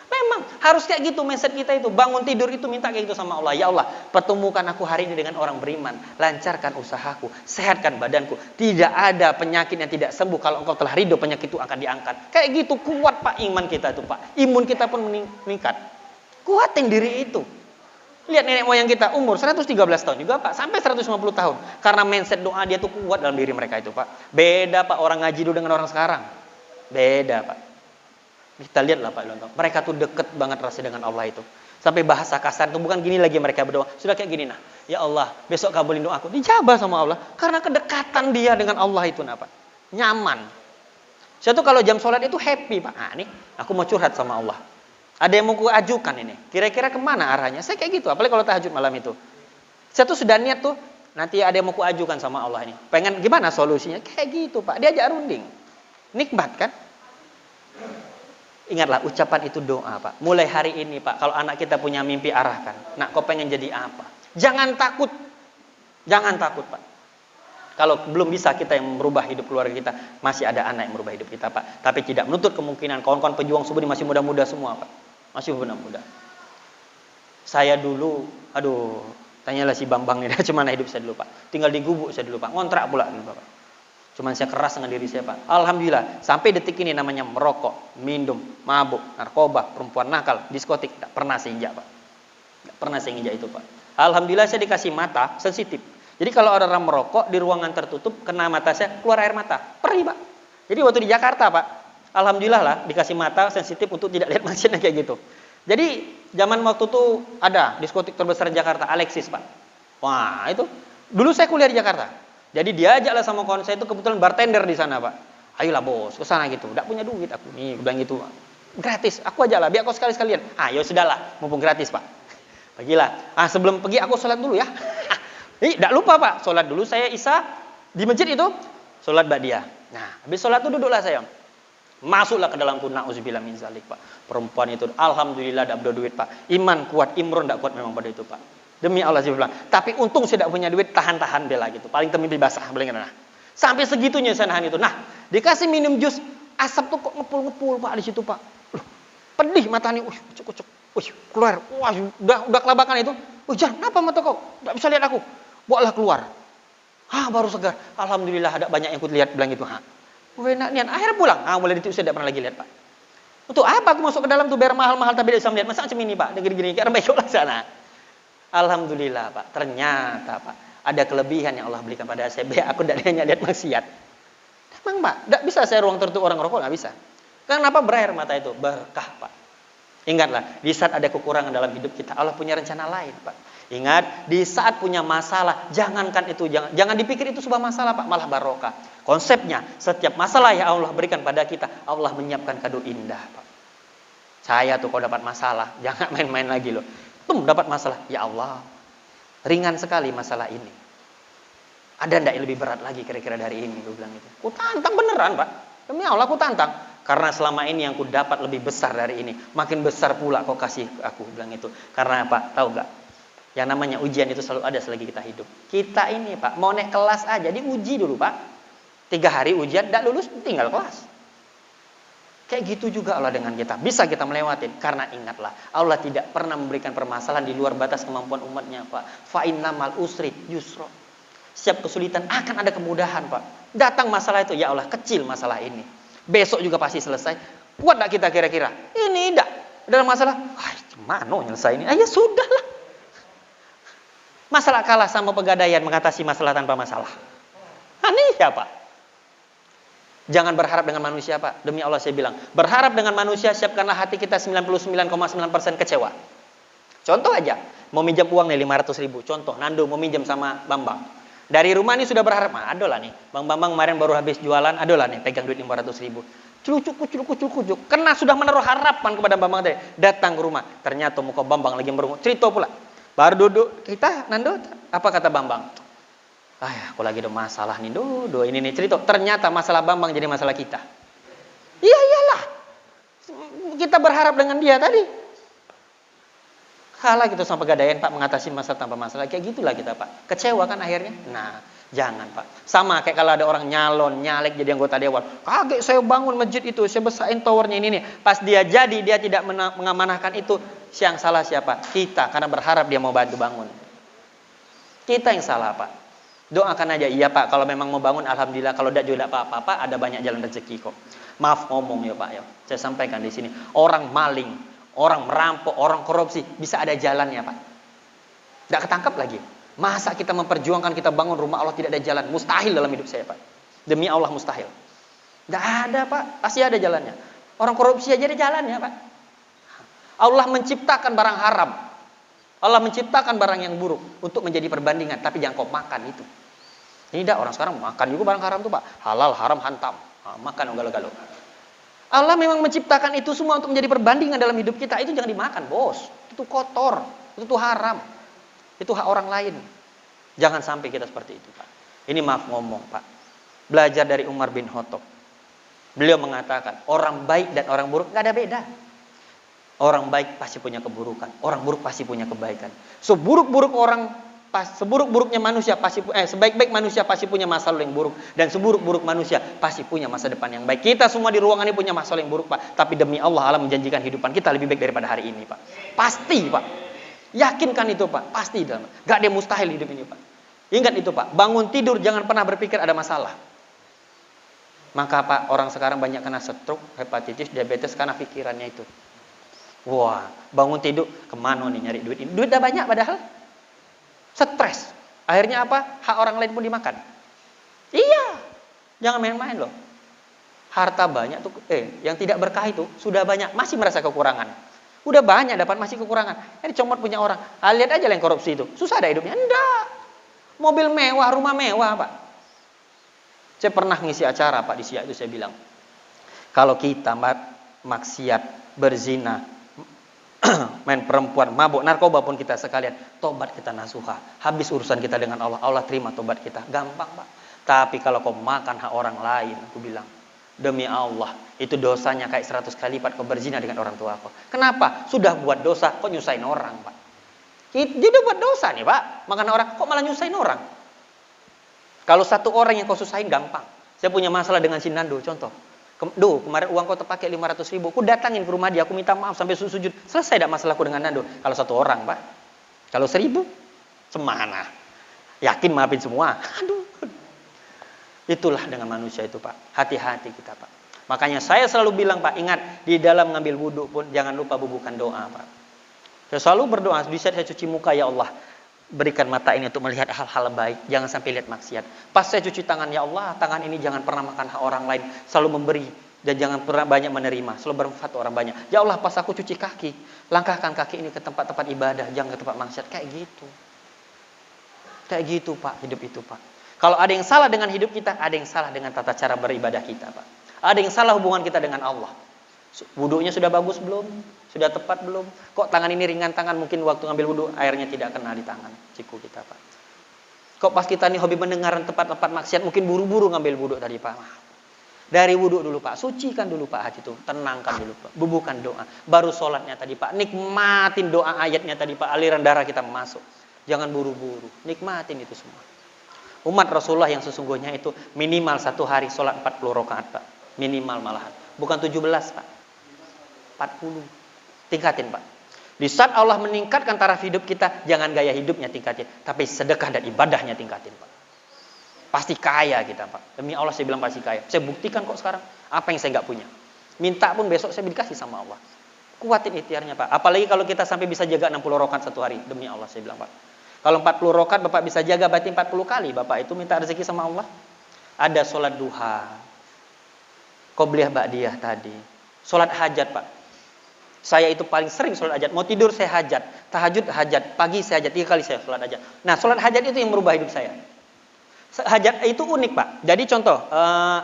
A: memang harus kayak gitu mindset kita itu. Bangun tidur itu minta kayak gitu sama Allah. Ya Allah, pertemukan aku hari ini dengan orang beriman, lancarkan usahaku, sehatkan badanku. Tidak ada penyakit yang tidak sembuh kalau engkau telah ridho, penyakit itu akan diangkat. Kayak gitu kuat, Pak, iman kita itu, Pak. Imun kita pun meningkat. Kuatin diri itu. Lihat nenek moyang kita umur 113 tahun juga, Pak, sampai 150 tahun. Karena mindset doa dia tuh kuat dalam diri mereka itu, Pak. Beda, Pak, orang ngaji dulu dengan orang sekarang. Beda, Pak. Kita lihatlah, Pak, mereka tuh deket banget rasa dengan Allah itu. Sampai bahasa kasar itu bukan gini lagi mereka berdoa. Sudah kayak gini, nah. Ya Allah, besok kabulin doaku. Dijabah sama Allah. Karena kedekatan dia dengan Allah itu, nah, Pak. Nyaman. Saya tuh kalau jam sholat itu happy, Pak. Nah, nih, aku mau curhat sama Allah. Ada yang mau ku ajukan ini. Kira-kira kemana arahnya? Saya kayak gitu. Apalagi kalau tahajud malam itu. Saya tuh sudah niat tuh. Nanti ada yang mau ku ajukan sama Allah ini. Pengen gimana solusinya? Kayak gitu, Pak. Diajak runding. Nikmat kan? Ingatlah, ucapan itu doa, Pak. Mulai hari ini, Pak. Kalau anak kita punya mimpi, arahkan. Nak, kau pengen jadi apa? Jangan takut. Jangan takut, Pak. Kalau belum bisa kita yang merubah hidup keluarga kita, masih ada anak yang merubah hidup kita, Pak. Tapi tidak menutup kemungkinan kawan-kawan pejuang subuh ini masih muda-muda semua, Pak. Masih muda-muda. Saya dulu, tanyalah si Bambang nih, cuman hidup saya dulu, Pak. Tinggal di gubuk saya dulu, Pak. Ngontrak pula dulu, Pak. Cuman saya keras dengan diri saya, Pak. Alhamdulillah, sampai detik ini namanya merokok, minum, mabuk, narkoba, perempuan nakal, diskotik, tidak pernah saya injak, Pak. Tidak pernah saya injak itu, Pak. Alhamdulillah saya dikasih mata sensitif. Jadi kalau ada orang merokok di ruangan tertutup, kena mata saya, keluar air mata. Perih, Pak. Jadi waktu di Jakarta, Pak, alhamdulillah lah dikasih mata sensitif untuk tidak lihat maksiatnya kayak gitu. Jadi zaman waktu itu ada diskotik terbesar di Jakarta, Alexis, Pak. Wah, itu dulu saya kuliah di Jakarta. Jadi diajaklah sama kawan saya itu kebetulan bartender di sana, Pak. Ayolah bos, ke sana gitu. Enggak punya duit aku nih, bilang gitu. Gratis, aku ajaklah, biar kau sekali-sekalian. Ya sudahlah, mumpung gratis, Pak. Pergilah. Sebelum pergi aku sholat dulu ya. Tidak lupa, Pak, sholat dulu saya Isya di masjid itu, sholat ba'diyah. Nah, habis sholat itu duduklah saya. Masuklah ke dalam tuh, na'udzubillah min zalik, Pak. Perempuan itu, alhamdulillah tidak berduit, Pak. Iman kuat, Imron tidak kuat memang pada itu, Pak. Demi Allah saya bilang. Tapi untung saya tidak punya duit, tahan-tahan bela gitu. Paling temimpi basah, paling nah. Sampai segitunya saya nahan itu. Nah, dikasih minum jus, asap tuh kok ngepul-ngepul, Pak, di situ, Pak. Pedih mata nih, kucuk-kucuk. Keluar. Wah, udah kelabakan itu. Jangan, apa mata kau? Tidak bisa lihat aku. Bawalah keluar. Baru segar. Alhamdulillah ada banyak yang aku lihat bilang gitu. Nian akhirnya pulang. Mulai itu saya tidak pernah lagi lihat, Pak. Untuk apa aku masuk ke dalam tuh biar mahal-mahal tapi tidak bisa melihat. Masa macam ini, Pak? Gini-gini karena besok lah sana. Alhamdulillah, Pak. Ternyata, Pak, ada kelebihan yang Allah berikan pada saya. Aku tidak hanya lihat maksiat. Memang, Pak, tidak bisa saya ruang tertutup orang rokok, nggak bisa. Kenapa berair mata itu? Berkah, Pak. Ingatlah, di saat ada kekurangan dalam hidup kita, Allah punya rencana lain, Pak. Ingat, di saat punya masalah, jangankan itu, jangan dipikir itu sebuah masalah, Pak, malah barokah. Konsepnya, setiap masalah yang Allah berikan pada kita, Allah menyiapkan kado indah, Pak. Saya tuh kalau dapat masalah, jangan main-main lagi loh. Dapat masalah, ya Allah, ringan sekali masalah ini. Ada ndak yang lebih berat lagi kira-kira dari ini? Gue bilang itu. Ku tantang beneran, Pak. Demi Allah, ku tantang. Karena selama ini yang ku dapat lebih besar dari ini. Makin besar pula kau kasih aku, bilang itu. Karena apa? Tahu gak? Yang namanya ujian itu selalu ada selagi kita hidup. Kita ini, Pak, mau naik kelas aja, diuji dulu, Pak. 3 hari ujian, tidak lulus, tinggal kelas. Kayak gitu juga Allah dengan kita. Bisa kita melewatin. Karena ingatlah, Allah tidak pernah memberikan permasalahan di luar batas kemampuan umatnya, Pak. Fa innamal usri yusra. Setiap kesulitan akan ada kemudahan, Pak. Datang masalah itu, ya Allah, kecil masalah ini. Besok juga pasti selesai. Kuat tak kita kira-kira? Ini tidak. Dalam masalah, gimana nyelesai ini? Ya sudahlah. Masalah kalah sama pegadaian mengatasi masalah tanpa masalah. Aneh ya, Pak. Jangan berharap dengan manusia, Pak. Demi Allah saya bilang, berharap dengan manusia, siapkanlah hati kita 99,9% kecewa. Contoh aja, mau minjam uang nih 500.000. Contoh, Nando mau minjam sama Bambang. Dari rumah nih sudah berharap, adolah nih, Bang Bambang kemarin baru habis jualan, adolah nih, pegang duit 500.000. Cucuk. Karena sudah menaruh harapan kepada Bambang tadi. Datang ke rumah, ternyata muka Bambang lagi merungut. Cerita pula. Baru duduk, kita, Nando, apa kata Bambang? Aku lagi ada masalah nih, Dodo. Ini nih cerita. Ternyata masalah Bambang jadi masalah kita. Iya, iyalah. Kita berharap dengan dia tadi. Kalah gitu sampai gadayan Pak mengatasi masalah tanpa masalah. Kayak gitulah kita Pak. Kecewa kan akhirnya? Nah, jangan Pak. Sama kayak kalau ada orang nyalon, nyalek jadi anggota dewan. Kaget saya bangun masjid itu, saya besarin towernya ini nih. Pas dia jadi, dia tidak mengamanahkan itu. Yang salah siapa? Kita, karena berharap dia mau bantu bangun. Kita yang salah Pak. Doakan aja, iya Pak. Kalau memang mau bangun, alhamdulillah. Kalau tidak juga apa-apa, Pak, ada banyak jalan rezeki kok. Maaf ngomong ya Pak ya. Saya sampaikan di sini. Orang maling, orang merampok, orang korupsi bisa ada jalannya Pak. Tidak ketangkap lagi. Masa kita memperjuangkan kita bangun rumah Allah tidak ada jalan? Mustahil dalam hidup saya Pak. Demi Allah mustahil. Tidak ada Pak. Pasti ada jalannya. Orang korupsi aja ada jalannya Pak. Allah menciptakan barang haram. Allah menciptakan barang yang buruk untuk menjadi perbandingan. Tapi jangan kau makan itu. Ini tidak, orang sekarang makan juga barang haram tuh Pak. Halal, haram, hantam. Makan galau-galau. Allah memang menciptakan itu semua untuk menjadi perbandingan dalam hidup kita. Itu jangan dimakan bos. Itu kotor. Itu haram. Itu hak orang lain. Jangan sampai kita seperti itu Pak. Ini maaf ngomong Pak. Belajar dari Umar bin Khattab. Beliau mengatakan orang baik dan orang buruk gak ada beda. Orang baik pasti punya keburukan. Orang buruk pasti punya kebaikan. Seburuk-buruknya manusia pasti sebaik-baik manusia pasti punya masa lalu yang buruk, dan seburuk-buruk manusia pasti punya masa depan yang baik. Kita semua di ruangan ini punya masa lalu yang buruk Pak, tapi demi Allah Allah menjanjikan kehidupan kita lebih baik daripada hari ini Pak. Pasti Pak. Yakinkan itu Pak, pasti dalam. Gak ada yang mustahil hidup ini Pak. Ingat itu Pak, bangun tidur jangan pernah berpikir ada masalah. Maka Pak, orang sekarang banyak kena stroke, hepatitis, diabetes karena pikirannya itu. Wah, bangun tidur kemana nih nyari duit ini? Duit udah banyak padahal. Stres. Akhirnya apa? Hak orang lain pun dimakan. Iya. Jangan main-main loh. Harta banyak tuh, yang tidak berkah itu sudah banyak, masih merasa kekurangan. Udah banyak dapat masih kekurangan. Ini comot punya orang. Lihat aja yang korupsi itu. Susah ada hidupnya? Enggak. Mobil mewah, rumah mewah, Pak. Saya pernah ngisi acara, Pak, di Siak itu saya bilang. Kalau kita maksiat, berzina, main perempuan, mabuk, narkoba pun kita sekalian, tobat kita nasuha. Habis urusan kita dengan Allah, Allah terima tobat kita. Gampang Pak. Tapi kalau kau makan hak orang lain, aku bilang, demi Allah, itu dosanya kayak 100 kali lipat kau berzina dengan orang tua kau. Kenapa? Sudah buat dosa, kok nyusahin orang Pak. Dia udah buat dosa nih Pak, makan orang, kok malah nyusahin orang. Kalau satu orang yang kau susahin gampang. Saya punya masalah dengan si Nando, contoh. Kemarin uang kau terpakai 500.000. Aku datangin ke rumah dia, aku minta maaf sampai sujud. Selesai tidak masalahku dengan Nando. Kalau satu orang, Pak. Kalau 1.000, semana. Yakin maafin semua. Aduh. Itulah dengan manusia itu, Pak. Hati-hati kita, Pak. Makanya saya selalu bilang, Pak, ingat di dalam ngambil wudhu pun jangan lupa bubuhkan doa, Pak. Saya selalu berdoa, bisa saya cuci muka ya Allah. Berikan mata ini untuk melihat hal-hal baik. Jangan sampai lihat maksiat. Pas saya cuci tangan, ya Allah, tangan ini jangan pernah makan hak orang lain. Selalu memberi. Dan jangan pernah banyak menerima. Selalu bermanfaat orang banyak. Ya Allah, pas aku cuci kaki, langkahkan kaki ini ke tempat-tempat ibadah. Jangan ke tempat maksiat. Kayak gitu. Kayak gitu, Pak. Hidup itu, Pak. Kalau ada yang salah dengan hidup kita, ada yang salah dengan tata cara beribadah kita, Pak. Ada yang salah hubungan kita dengan Allah. Wudhunya sudah bagus belum? Sudah tepat belum? Kok tangan ini ringan tangan, mungkin waktu ngambil wudhu airnya tidak kena di tangan siku kita, Pak. Kok pas kita nih hobi mendengar tempat-tempat maksiat, mungkin buru-buru ngambil wudhu tadi, Pak. Dari wudhu dulu, Pak. Sucikan dulu, Pak, hati itu. Tenangkan dulu, Pak. Bubuhkan doa. Baru sholatnya tadi, Pak. Nikmatin doa ayatnya tadi, Pak. Aliran darah kita masuk. Jangan buru-buru. Nikmatin itu semua. Umat Rasulullah yang sesungguhnya itu minimal satu hari sholat 40 rakaat, Pak. Minimal malahan. Bukan 17, Pak. 40. Tingkatin, Pak. Di saat Allah meningkatkan taraf hidup kita, jangan gaya hidupnya tingkatin, tapi sedekah dan ibadahnya tingkatin, Pak. Pasti kaya kita, Pak. Demi Allah saya bilang pasti kaya. Saya buktikan kok sekarang apa yang saya nggak punya. Minta pun besok saya dikasih sama Allah. Kuatin ikhtiarnya, Pak. Apalagi kalau kita sampai bisa jaga 60 rakaat satu hari. Demi Allah saya bilang, Pak. Kalau 40 rakaat Bapak bisa jaga, berarti 40 kali Bapak itu minta rezeki sama Allah. Ada sholat duha, qobliyah ba'diyah tadi. Sholat hajat, Pak. Saya itu paling sering sholat hajat. Mau tidur saya hajat, tahajud hajat, pagi saya hajat, 3 kali saya sholat hajat. Nah, sholat hajat itu yang merubah hidup saya. Hajat itu unik, Pak. Jadi contoh,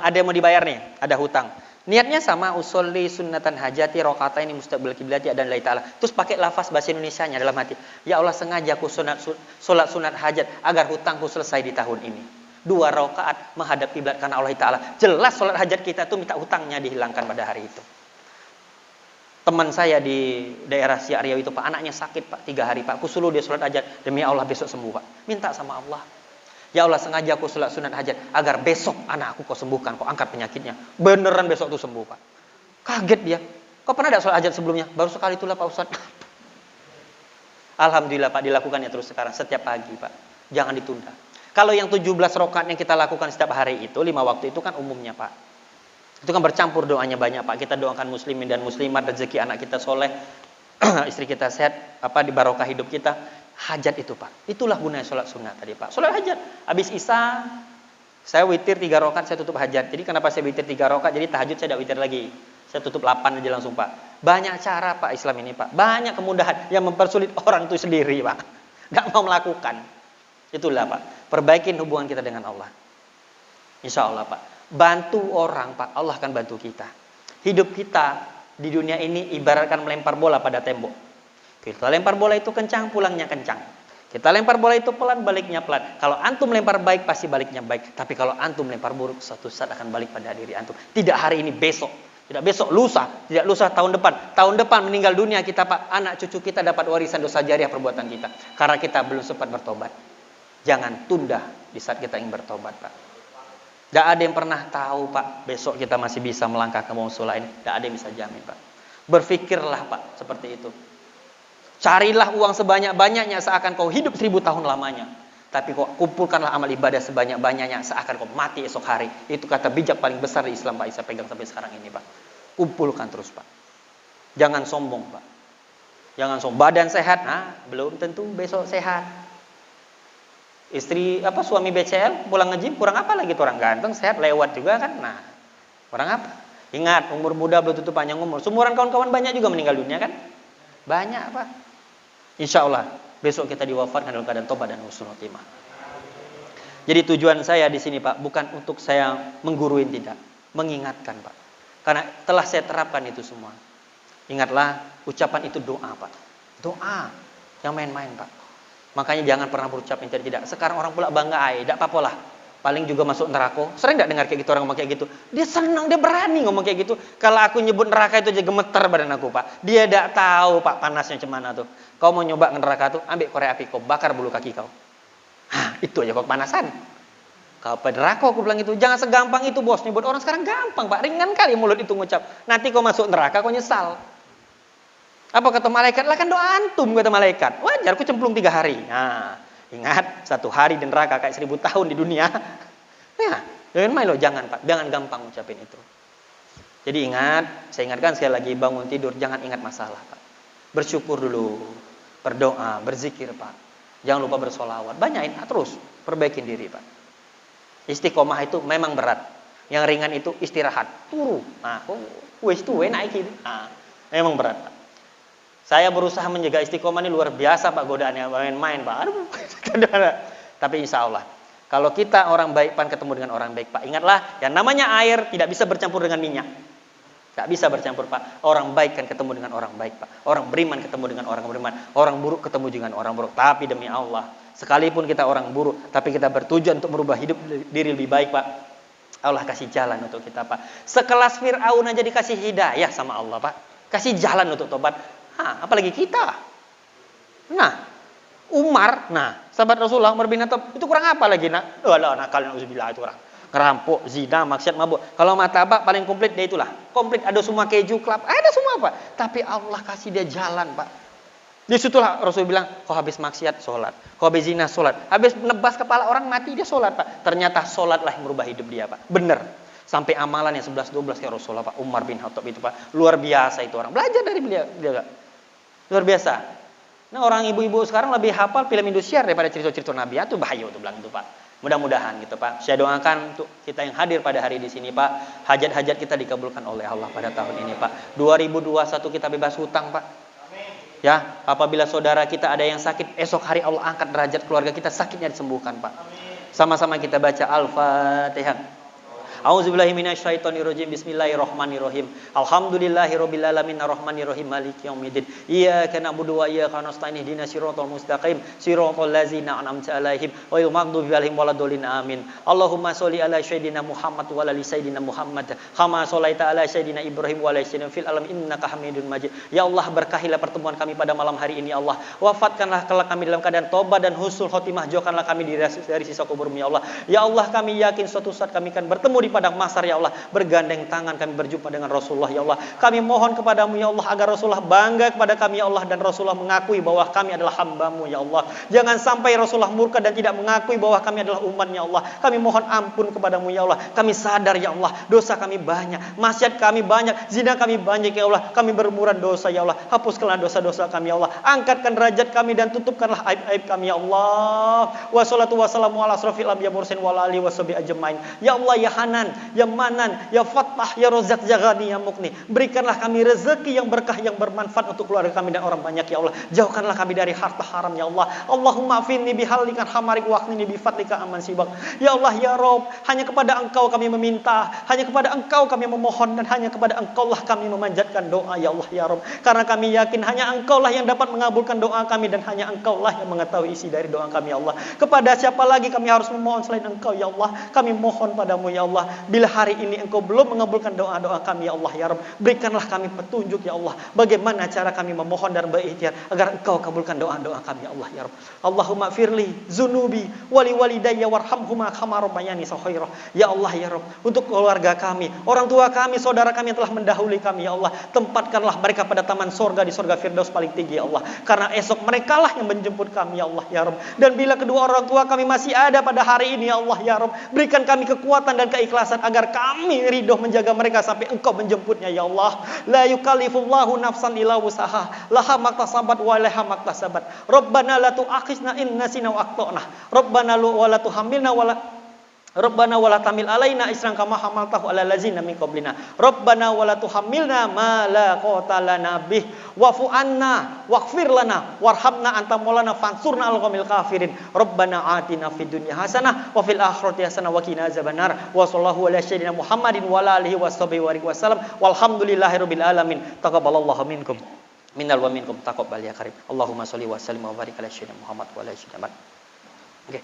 A: ada yang mau dibayar nih, ada hutang. Niatnya sama, usolli sunnatan hajati rakaataini mustaqbil qiblati dan lain ta'ala. Terus pakai lafaz bahasa Indonesianya dalam hati. Ya Allah, sengaja aku sholat sunat hajat agar hutangku selesai di tahun ini. 2 rakaat menghadap kiblat karena Allah Ta'ala. Jelas sholat hajat kita itu minta hutangnya dihilangkan pada hari itu. Teman saya di daerah Siak Riau itu, Pak, anaknya sakit, Pak, 3 hari, Pak. Aku suruh dia sholat hajat, demi Allah besok sembuh, Pak. Minta sama Allah. Ya Allah, sengaja aku sholat sunat hajat agar besok anak aku kau sembuhkan, kau angkat penyakitnya. Beneran besok tuh sembuh, Pak. Kaget dia. Kau pernah ada sholat hajat sebelumnya? Baru sekali itulah, Pak Ustaz. Alhamdulillah, Pak, dilakukannya terus sekarang setiap pagi, Pak. Jangan ditunda. Kalau yang 17 rakaat yang kita lakukan setiap hari itu, 5 waktu itu kan umumnya, Pak. Itu kan bercampur doanya banyak, Pak. Kita doakan muslimin dan muslimat, rezeki anak kita soleh, istri kita sehat, di barokah hidup kita. Hajat itu, Pak. Itulah gunanya sholat sunat tadi, Pak. Sholat hajat. Habis isya, saya witir 3 rakaat, saya tutup hajat. Jadi kenapa saya witir 3 rakaat? Jadi tahajud saya tidak witir lagi. Saya tutup 8 aja langsung, Pak. Banyak cara, Pak, Islam ini, Pak. Banyak kemudahan yang mempersulit orang itu sendiri, Pak. Nggak mau melakukan. Itulah, Pak. Perbaikin hubungan kita dengan Allah. Insya Allah, Pak. Bantu orang, Pak. Allah akan bantu kita. Hidup kita di dunia ini ibaratkan melempar bola pada tembok. Kita lempar bola itu kencang, pulangnya kencang. Kita lempar bola itu pelan, baliknya pelan. Kalau antum lempar baik, pasti baliknya baik. Tapi kalau antum lempar buruk, suatu saat akan balik pada diri antum. Tidak hari ini, besok. Tidak besok, lusa. Tidak lusa, tahun depan. Tahun depan meninggal dunia kita, Pak. Anak cucu kita dapat warisan dosa jariah perbuatan kita. Karena kita belum sempat bertobat. Jangan tunda di saat kita ingin bertobat, Pak. Tidak ada yang pernah tahu, Pak, besok kita masih bisa melangkah ke mushola ini. Tidak ada yang bisa jamin, Pak. Berpikirlah, Pak, seperti itu. Carilah uang sebanyak-banyaknya seakan kau hidup 1000 tahun lamanya. Tapi kau kumpulkanlah amal ibadah sebanyak-banyaknya seakan kau mati esok hari. Itu kata bijak paling besar di Islam, Pak. Saya pegang sampai sekarang ini, Pak. Kumpulkan terus, Pak. Jangan sombong, Pak. Jangan sombong. Badan sehat, belum tentu besok sehat. Istri, suami BCL, pulang nge-gym, kurang apa lagi tuh orang ganteng, sehat, lewat juga kan. Nah, kurang apa? Ingat, umur muda belum tentu panjang umur. Sumuran kawan-kawan banyak juga meninggal dunia kan? Banyak, Pak. Insya Allah besok kita diwafatkan dalam keadaan tobat dan husnul khotimah. Jadi tujuan saya di sini, Pak, bukan untuk saya mengguruin, tidak, mengingatkan, Pak. Karena telah saya terapkan itu semua. Ingatlah, ucapan itu doa, Pak. Doa, yang main-main, Pak. Makanya jangan pernah berucap yang tidak. Sekarang orang pula bangga, tidak apa-apa lah. Paling juga masuk neraka. Sering tidak dengar kayak gitu orang ngomong kayak gitu? Dia senang, dia berani ngomong kayak gitu. Kalau aku nyebut neraka itu aja gemeter badan aku, Pak. Dia tidak tahu, Pak, panasnya cemana tuh. Kau mau nyoba ke neraka tuh, ambil korek api, kau bakar bulu kaki kau. Itu aja kau kepanasan. Kau ke neraka, aku bilang itu. Jangan segampang itu, bos. Nyebut orang sekarang gampang, Pak. Ringan kali mulut itu ngucap. Nanti kau masuk neraka, kau nyesal. Apa kata malaikat? Lah kan doa antum, kata malaikat. Wajar, aku cemplung 3 hari. Ingat, 1 hari di neraka kayak 1000 tahun di dunia. Jangan main loh, jangan, Pak. Jangan gampang ucapin itu. Jadi ingat, saya ingatkan sekali lagi, bangun tidur jangan ingat masalah, Pak. Bersyukur dulu, berdoa, berzikir, Pak. Jangan lupa bersolawat. Banyakin terus, perbaikin diri, Pak. Istiqomah itu memang berat. Yang ringan itu istirahat, turu. Wes tuh naik gitu. Memang berat, Pak. Saya berusaha menjaga istiqomah ini luar biasa, Pak, godaannya main-main, Pak. Aduh. Tapi insya Allah, kalau kita orang baik pan ketemu dengan orang baik, Pak, ingatlah yang namanya air tidak bisa bercampur dengan minyak. Tidak bisa bercampur, Pak. Orang baik kan ketemu dengan orang baik, Pak. Orang beriman ketemu dengan orang beriman. Orang buruk ketemu dengan orang buruk. Tapi demi Allah, sekalipun kita orang buruk, tapi kita bertujuan untuk merubah hidup diri lebih baik, Pak. Allah kasih jalan untuk kita, Pak. Sekelas Fir'aun aja dikasih hidayah sama Allah, Pak. Kasih jalan untuk tobat. Apalagi kita. Umar, sahabat Rasulullah, Umar bin Khattab, itu kurang apa lagi, nakal, na'udzubillah, itu orang. Ngerampok, zina, maksiat, mabuk. Kalau martabak paling komplit dia itulah. Komplit, ada semua keju, kelapa, ada semua, Pak. Tapi Allah kasih dia jalan, Pak. Di situlah Rasul bilang, kau habis maksiat, sholat. Kau habis zina, sholat. Habis nebas kepala orang mati, dia sholat, Pak. Ternyata sholatlah yang merubah hidup dia, Pak. Bener. Sampai amalan yang 11-12 kayak Rasulullah, Pak. Umar bin Khattab itu, Pak. Luar biasa itu orang. Belajar dari beliau, luar biasa. Nah, orang ibu-ibu sekarang lebih hafal film Indosiar daripada cerita-cerita Nabi. Itu bahaya tuh bilang itu, Pak. Mudah-mudahan gitu Pak. Saya doakan untuk kita yang hadir pada hari di sini Pak, hajat-hajat kita dikabulkan oleh Allah pada tahun ini Pak. 2021 kita bebas hutang Pak. Ya, apabila saudara kita ada yang sakit, esok hari Allah angkat derajat keluarga kita, sakitnya disembuhkan Pak. Sama-sama kita baca Al-Fatihah. A'udzubillahi minasyaitonirrajim. Bismillahirrahmanirrahim. Alhamdulillahirabbil alamin arrahmanirrahim maliki yaumiddin. Iyyaka na'budu wa iyyaka nasta'in ihdinas siratal mustaqim siratal ladzina an'amta 'alaihim ghairil maghdubi 'alaihim waladdallin amin. Allahumma sholli ala sayyidina Muhammad wa ala ali sayyidina Muhammad kama sholaita ala sayyidina Ibrahim wa ala sayyidina fil alam innaka Hamidun Majid. Ya Allah, berkahilah pertemuan kami pada malam hari ini ya Allah. Wafatkanlah kelak kami dalam keadaan tobat dan husnul khotimah. Jauhkanlah kami dari sisa kuburmu ya Allah. Ya Allah, kami yakin suatu saat kami akan bertemu di padang mahsyar ya Allah, bergandeng tangan kami berjumpa dengan Rasulullah ya Allah. Kami mohon kepadamu ya Allah agar Rasulullah bangga kepada kami ya Allah, dan Rasulullah mengakui bahwa kami adalah hamba-Mu ya Allah. Jangan sampai Rasulullah murka dan tidak mengakui bahwa kami adalah umat-Nya Allah. Kami mohon ampun kepadamu ya Allah. Kami sadar ya Allah, dosa kami banyak, maksiat kami banyak, zina kami banyak ya Allah. Kami berumuran dosa ya Allah. Hapuskanlah dosa-dosa kami ya Allah. Angkatkan derajat kami dan tutupkanlah aib-aib kami ya Allah. Wassalatu wassalamu ala asrofil anbiya mursalin wa ala alihi washabihi ajmain. Ya Allah ya Hanan, ya Manan, ya Fattah, ya Razak, ya Ghani, ya Mughni. Berikanlah kami rezeki yang berkah, yang bermanfaat untuk keluarga kami dan orang banyak ya Allah. Jauhkanlah kami dari harta haram ya Allah. Allahumma afinni bihalikan hamarik waqnini bifadlika aman sibak. Ya Allah ya Rabb, hanya kepada Engkau kami meminta, hanya kepada Engkau kami memohon, dan hanya kepada Engkau lah kami memanjatkan doa ya Allah ya Rabb. Karena kami yakin hanya Engkau lah yang dapat mengabulkan doa kami, dan hanya Engkau lah yang mengetahui isi dari doa kami ya Allah. Kepada siapa lagi kami harus memohon selain Engkau ya Allah? Kami mohon padamu ya Allah. Bila hari ini Engkau belum mengabulkan doa-doa kami ya Allah ya Rabb, berikanlah kami petunjuk ya Allah, bagaimana cara kami memohon dan berikhtiar agar Engkau kabulkan doa-doa kami ya Allah ya Rabb. Allahumma firli zunubi wali walidayya warhamhuma kama rabbayani shaghira. Ya Allah ya Rabb, untuk keluarga kami, orang tua kami, saudara kami yang telah mendahului kami ya Allah, tempatkanlah mereka pada taman sorga, di sorga Firdaus paling tinggi ya Allah, karena esok mereka lah yang menjemput kami ya Allah ya Rabb. Dan bila kedua orang tua kami masih ada pada hari ini ya Allah ya Rabb, berikan kami kekuatan dan keikhlasan agar kami ridho menjaga mereka sampai Engkau menjemputnya ya Allah. La yukallifullahu nafsan illa wusaha, laha maktasabat wa laha maktasabat. Rabbana la tu'akhizna in nasina wa akhtana. Rabbana wa la tuhammilna wa la Rabbana wala tamil alaina isran kama hamaltahu ala lazina min qablina. Rabbana wala tuhammilna ma la quwwata lana bih wa'fu anna waghfir lana warhamna anta maulana fansurna al qawmil kafirin. Rabbana atina fid dunya hasanah wa fil akhirati hasanah wa qina azabannar. Wa sallallahu ala sayyidina Muhammadin wa ala alihi washabihi wa sallam. Walhamdulillahirabbil alamin. Taqabbalallahu minkum minal wa minkum taqabbal ya karim. Allahumma shalli wa sallim wa barik ala sayyidina Muhammad wa ala sayyidina Muhammad. Oke.